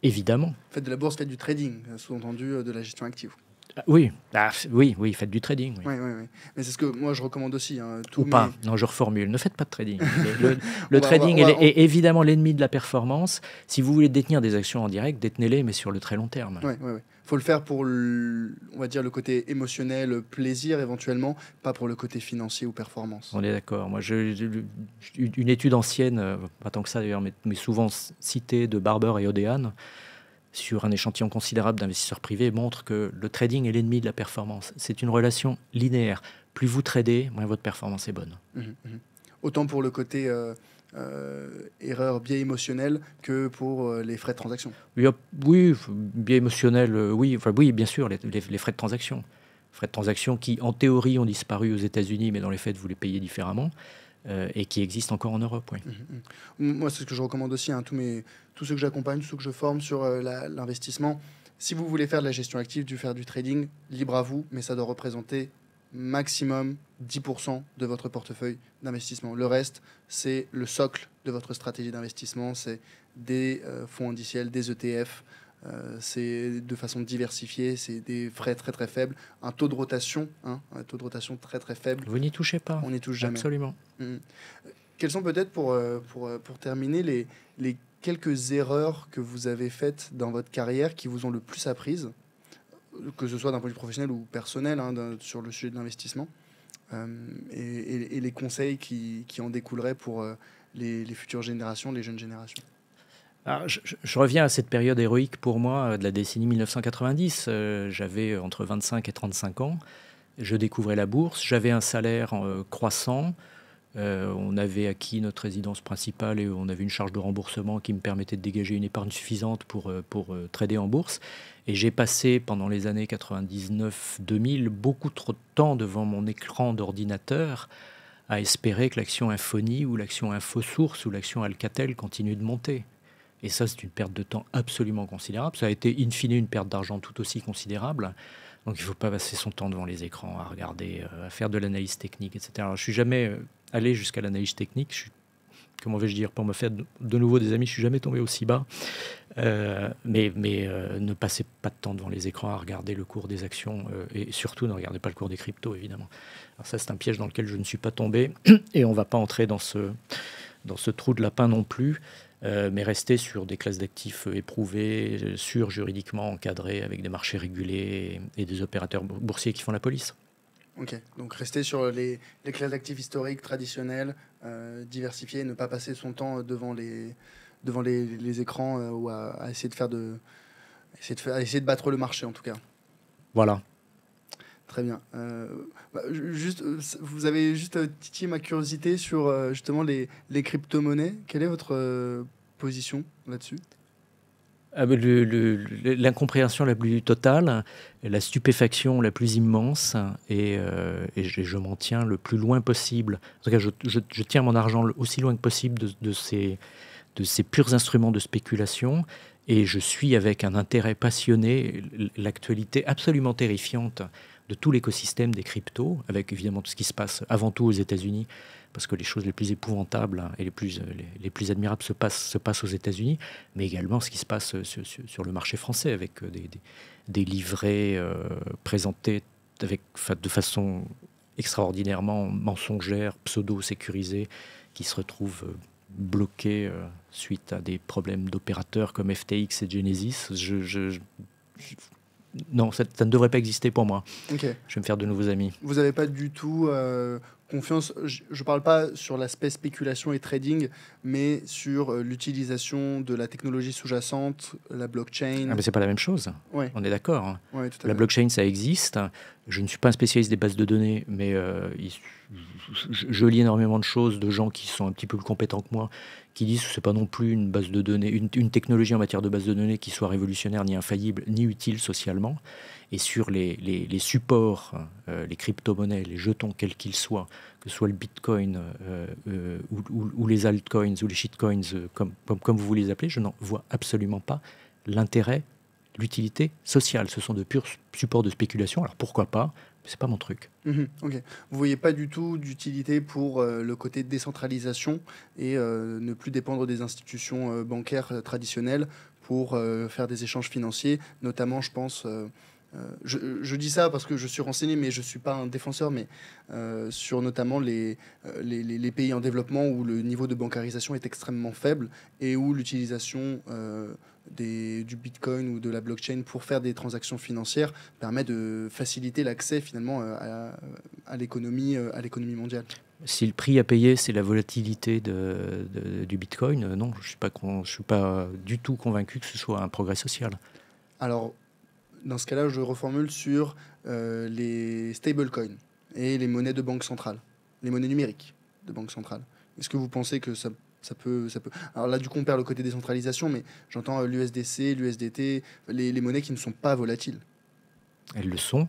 évidemment. Faites de la bourse, faites du trading, sous-entendu de la gestion active. Oui, faites du trading. Oui. Oui. Mais c'est ce que moi je recommande aussi. Hein, Ou pas. Non, je reformule. Ne faites pas de trading. Le trading est évidemment l'ennemi de la performance. Si vous voulez détenir des actions en direct, détenez-les, mais sur le très long terme. Oui. Faut le faire pour, on va dire, le côté émotionnel, plaisir éventuellement, pas pour le côté financier ou performance. On est d'accord. Moi, une étude ancienne, pas tant que ça d'ailleurs, mais souvent citée, de Barber et Odean, sur un échantillon considérable d'investisseurs privés, montre que le trading est l'ennemi de la performance. C'est une relation linéaire. Plus vous tradez, moins votre performance est bonne. Autant pour le côté erreur, biais émotionnel, que pour les frais de transaction. Oui, biais émotionnel, oui, bien sûr, les frais de transaction. Frais de transaction qui, en théorie, ont disparu aux États-Unis, mais dans les faits, vous les payez différemment. Et qui existe encore en Europe. Oui. Moi, c'est ce que je recommande aussi, hein, tous ceux que j'accompagne, tous ceux que je forme sur l'investissement. Si vous voulez faire de la gestion active, faire du trading, libre à vous, mais ça doit représenter maximum 10% de votre portefeuille d'investissement. Le reste, c'est le socle de votre stratégie d'investissement, c'est des fonds indiciels, des ETF, c'est de façon diversifiée, c'est des frais très très faibles, un taux de rotation, un taux de rotation très très faible. Vous n'y touchez pas. On n'y touche jamais. Absolument. Quelles sont peut-être pour terminer les quelques erreurs que vous avez faites dans votre carrière qui vous ont le plus apprises, que ce soit d'un point de vue professionnel ou personnel, sur le sujet de l'investissement, et les conseils qui en découleraient pour les futures générations, les jeunes générations? Alors, je reviens à cette période héroïque pour moi de la décennie 1990. J'avais entre 25 et 35 ans. Je découvrais la bourse. J'avais un salaire croissant. On avait acquis notre résidence principale et on avait une charge de remboursement qui me permettait de dégager une épargne suffisante pour trader en bourse. Et j'ai passé pendant les années 99-2000 beaucoup trop de temps devant mon écran d'ordinateur à espérer que l'action Infony ou l'action InfoSource ou l'action Alcatel continue de monter. Et ça, c'est une perte de temps absolument considérable. Ça a été, in fine, une perte d'argent tout aussi considérable. Donc, il ne faut pas passer son temps devant les écrans, à regarder, à faire de l'analyse technique, etc. Alors, je ne suis jamais allé jusqu'à l'analyse technique. Comment vais-je dire, pour me faire de nouveau des amis, je ne suis jamais tombé aussi bas. Mais ne passez pas de temps devant les écrans à regarder le cours des actions et surtout ne regardez pas le cours des cryptos, évidemment. Alors ça, c'est un piège dans lequel je ne suis pas tombé et on ne va pas entrer dans ce trou de lapin non plus. Mais rester sur des classes d'actifs éprouvées, sûres, juridiquement encadrées, avec des marchés régulés et des opérateurs boursiers qui font la police. Ok, donc rester sur les classes d'actifs historiques, traditionnelles, diversifiées, ne pas passer son temps devant les écrans ou à essayer de battre le marché en tout cas. Voilà. Très bien. Vous avez juste titillé ma curiosité sur justement les crypto-monnaies. Quelle est votre position là-dessus? L'incompréhension la plus totale, la stupéfaction la plus immense, et je m'en tiens le plus loin possible. En tout cas, je tiens mon argent aussi loin que possible de ces purs instruments de spéculation, et je suis avec un intérêt passionné l'actualité absolument terrifiante de tout l'écosystème des cryptos, avec évidemment tout ce qui se passe avant tout aux États-Unis, parce que les choses les plus épouvantables et les plus admirables se passent aux États-Unis, mais également ce qui se passe sur le marché français, avec des livrets présentés de façon extraordinairement mensongère, pseudo-sécurisée, qui se retrouvent bloqués suite à des problèmes d'opérateurs comme FTX et Genesis. Non, ça ne devrait pas exister pour moi. Okay. Je vais me faire de nouveaux amis. Vous n'avez pas du tout confiance, je ne parle pas sur l'aspect spéculation et trading, mais sur l'utilisation de la technologie sous-jacente, la blockchain. Ah, mais c'est pas la même chose. Ouais. On est d'accord. Ouais, la blockchain, ça existe. Je ne suis pas un spécialiste des bases de données, mais je lis énormément de choses de gens qui sont un petit peu plus compétents que moi, qui disent que c'est pas non plus une base de données, une technologie en matière de base de données qui soit révolutionnaire, ni infaillible, ni utile socialement. Et sur les supports, les crypto-monnaies, les jetons, quels qu'ils soient, que ce soit le bitcoin ou les altcoins ou les shitcoins, comme vous voulez les appeler, je n'en vois absolument pas l'intérêt, l'utilité sociale. Ce sont de purs supports de spéculation. Alors pourquoi pas? C'est pas mon truc. Ok. Vous voyez pas du tout d'utilité pour le côté décentralisation et ne plus dépendre des institutions bancaires traditionnelles pour faire des échanges financiers, notamment, je pense. Je dis ça parce que je suis renseigné, mais je ne suis pas un défenseur, mais sur notamment les pays en développement où le niveau de bancarisation est extrêmement faible et où l'utilisation du Bitcoin ou de la blockchain pour faire des transactions financières permet de faciliter l'accès finalement à l'économie mondiale. Si le prix à payer, c'est la volatilité du Bitcoin, non, je ne suis pas du tout convaincu que ce soit un progrès social. Alors, dans ce cas-là, je reformule sur les stablecoins et les monnaies de banque centrale, les monnaies numériques de banque centrale. Est-ce que vous pensez que ça peut... Alors là, du coup, on perd le côté décentralisation, mais j'entends l'USDC, l'USDT, les monnaies qui ne sont pas volatiles. Elles le sont.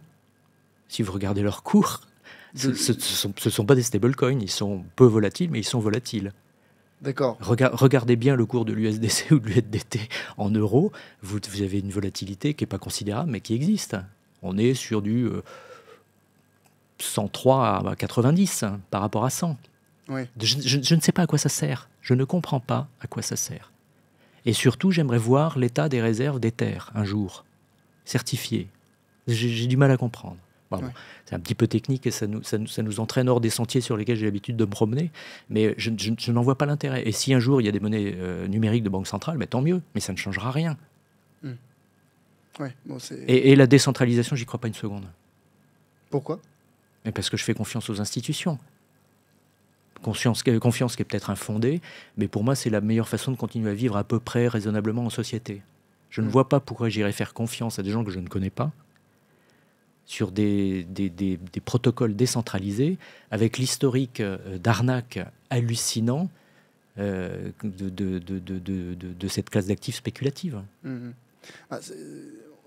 Si vous regardez leur cours, ce ne sont pas des stablecoins. Ils sont peu volatiles, mais ils sont volatiles. D'accord. Regardez bien le cours de l'USDC ou de l'USDT en euros. Vous avez une volatilité qui n'est pas considérable, mais qui existe. On est sur du 103 à 90 par rapport à 100. Ouais. Je ne sais pas à quoi ça sert. Je ne comprends pas à quoi ça sert. Et surtout, j'aimerais voir l'état des réserves d'Ether un jour, certifié. J'ai du mal à comprendre. Bon, Ouais. C'est un petit peu technique et ça nous entraîne hors des sentiers sur lesquels j'ai l'habitude de me promener, mais je n'en vois pas l'intérêt. Et si un jour il y a des monnaies numériques de banque centrale, tant mieux, mais ça ne changera rien. Ouais, bon, et la décentralisation, j'y crois pas une seconde. Pourquoi? Mais parce que je fais confiance aux institutions. Confiance qui est peut-être infondée, mais pour moi c'est la meilleure façon de continuer à vivre à peu près raisonnablement en société. Je ne vois pas pourquoi j'irais faire confiance à des gens que je ne connais pas sur des protocoles décentralisés, avec l'historique d'arnaque hallucinant de cette classe d'actifs spéculative.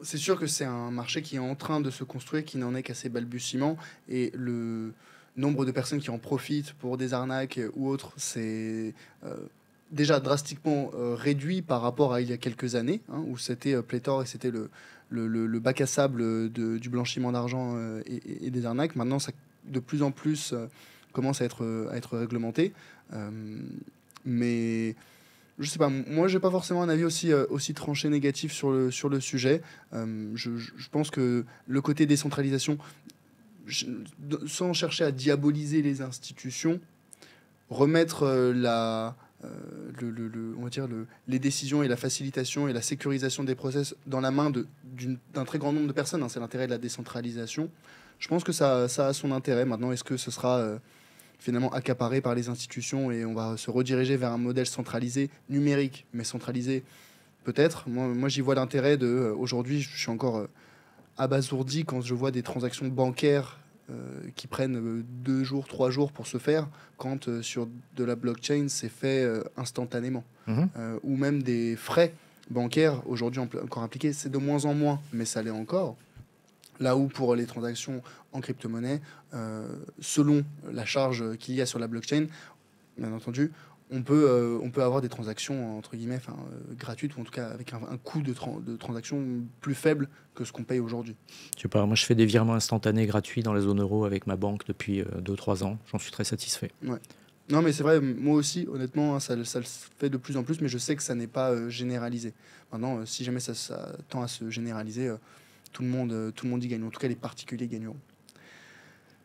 C'est sûr que c'est un marché qui est en train de se construire, qui n'en est qu'à ses balbutiements, et le nombre de personnes qui en profitent pour des arnaques ou autres, c'est déjà drastiquement réduit par rapport à il y a quelques années, où c'était pléthore et c'était le bac à sable du blanchiment d'argent et des arnaques. Maintenant, ça de plus en plus commence à être réglementé. Mais je sais pas, moi j'ai pas forcément un avis aussi tranché négatif sur le sujet. Je pense que le côté décentralisation, sans chercher à diaboliser les institutions, remettre on va dire les décisions et la facilitation et la sécurisation des process dans la main d'un très grand nombre de personnes, c'est l'intérêt de la décentralisation. Je pense que ça a son intérêt. Maintenant, est-ce que ce sera finalement accaparé par les institutions et on va se rediriger vers un modèle centralisé, numérique, mais centralisé peut-être. Moi j'y vois l'intérêt de... Aujourd'hui, je suis encore abasourdi quand je vois des transactions bancaires qui prennent 2 jours, 3 jours pour se faire, quand sur de la blockchain, c'est fait instantanément. Ou même des frais bancaires, aujourd'hui encore impliqués, c'est de moins en moins, mais ça l'est encore. Là où pour les transactions en crypto-monnaie, selon la charge qu'il y a sur la blockchain, bien entendu, on peut avoir des transactions entre guillemets gratuites, ou en tout cas avec un coût de transaction plus faible que ce qu'on paye aujourd'hui. Je sais pas, moi je fais des virements instantanés gratuits dans la zone euro avec ma banque depuis 2-3 ans. J'en suis très satisfait. Ouais. Non, mais c'est vrai, moi aussi, honnêtement, hein, ça le fait de plus en plus, mais je sais que ça n'est pas généralisé. Maintenant, si jamais ça tend à se généraliser, tout le monde y gagne. En tout cas, les particuliers gagneront.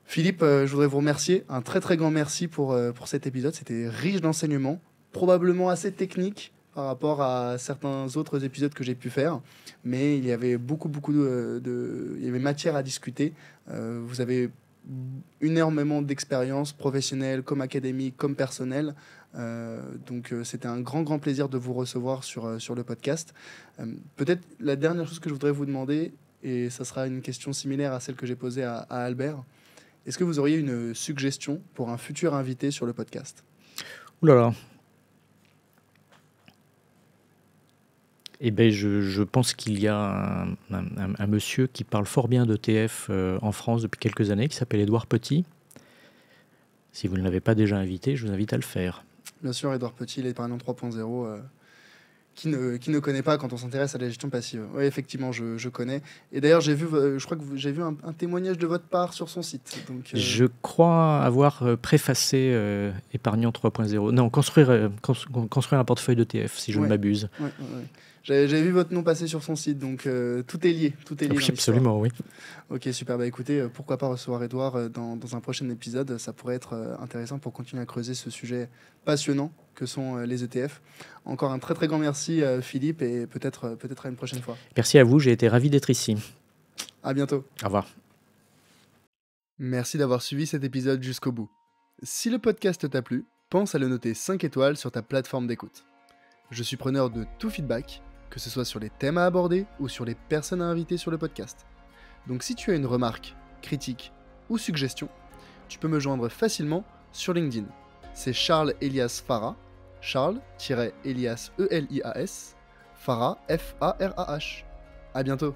Philippe, je voudrais vous remercier. Un très très grand merci pour cet épisode. C'était riche d'enseignements, probablement assez technique par rapport à certains autres épisodes que j'ai pu faire. Mais il y avait beaucoup il y avait matière à discuter. Vous avez énormément d'expérience professionnelle, comme académique, comme personnelle. Donc c'était un grand plaisir de vous recevoir sur le podcast. Peut-être la dernière chose que je voudrais vous demander, et ça sera une question similaire à celle que j'ai posée à Albert. Est-ce que vous auriez une suggestion pour un futur invité sur le podcast? Ouh là là. Eh ben, je pense qu'il y a un monsieur qui parle fort bien d'ETF en France depuis quelques années, qui s'appelle Édouard Petit. Si vous ne l'avez pas déjà invité, je vous invite à le faire. Bien sûr, Édouard Petit, l'épargnant 3.0. Qui ne connaît pas quand on s'intéresse à la gestion passive? Oui, effectivement, je connais. Et d'ailleurs, je crois que j'ai vu un témoignage de votre part sur son site. Donc, Je crois avoir préfacé Épargnant 3.0. Non, construire un portefeuille d'ETF, si je ne m'abuse. Ouais. J'avais vu votre nom passer sur son site, donc tout est lié. Tout est lié. Oui, absolument, oui. Ok, super. Bah écoutez, pourquoi pas recevoir Édouard dans un prochain épisode? Ça pourrait être intéressant pour continuer à creuser ce sujet passionnant que sont les ETF. Encore un très grand merci, Philippe, et peut-être à une prochaine fois. Merci à vous, j'ai été ravi d'être ici. À bientôt. Au revoir. Merci d'avoir suivi cet épisode jusqu'au bout. Si le podcast t'a plu, pense à le noter 5 étoiles sur ta plateforme d'écoute. Je suis preneur de tout feedback, que ce soit sur les thèmes à aborder ou sur les personnes à inviter sur le podcast. Donc si tu as une remarque, critique ou suggestion, tu peux me joindre facilement sur LinkedIn. C'est Charles Elias Farah, Charles-Elias ELIAS, Farah Farah. À bientôt.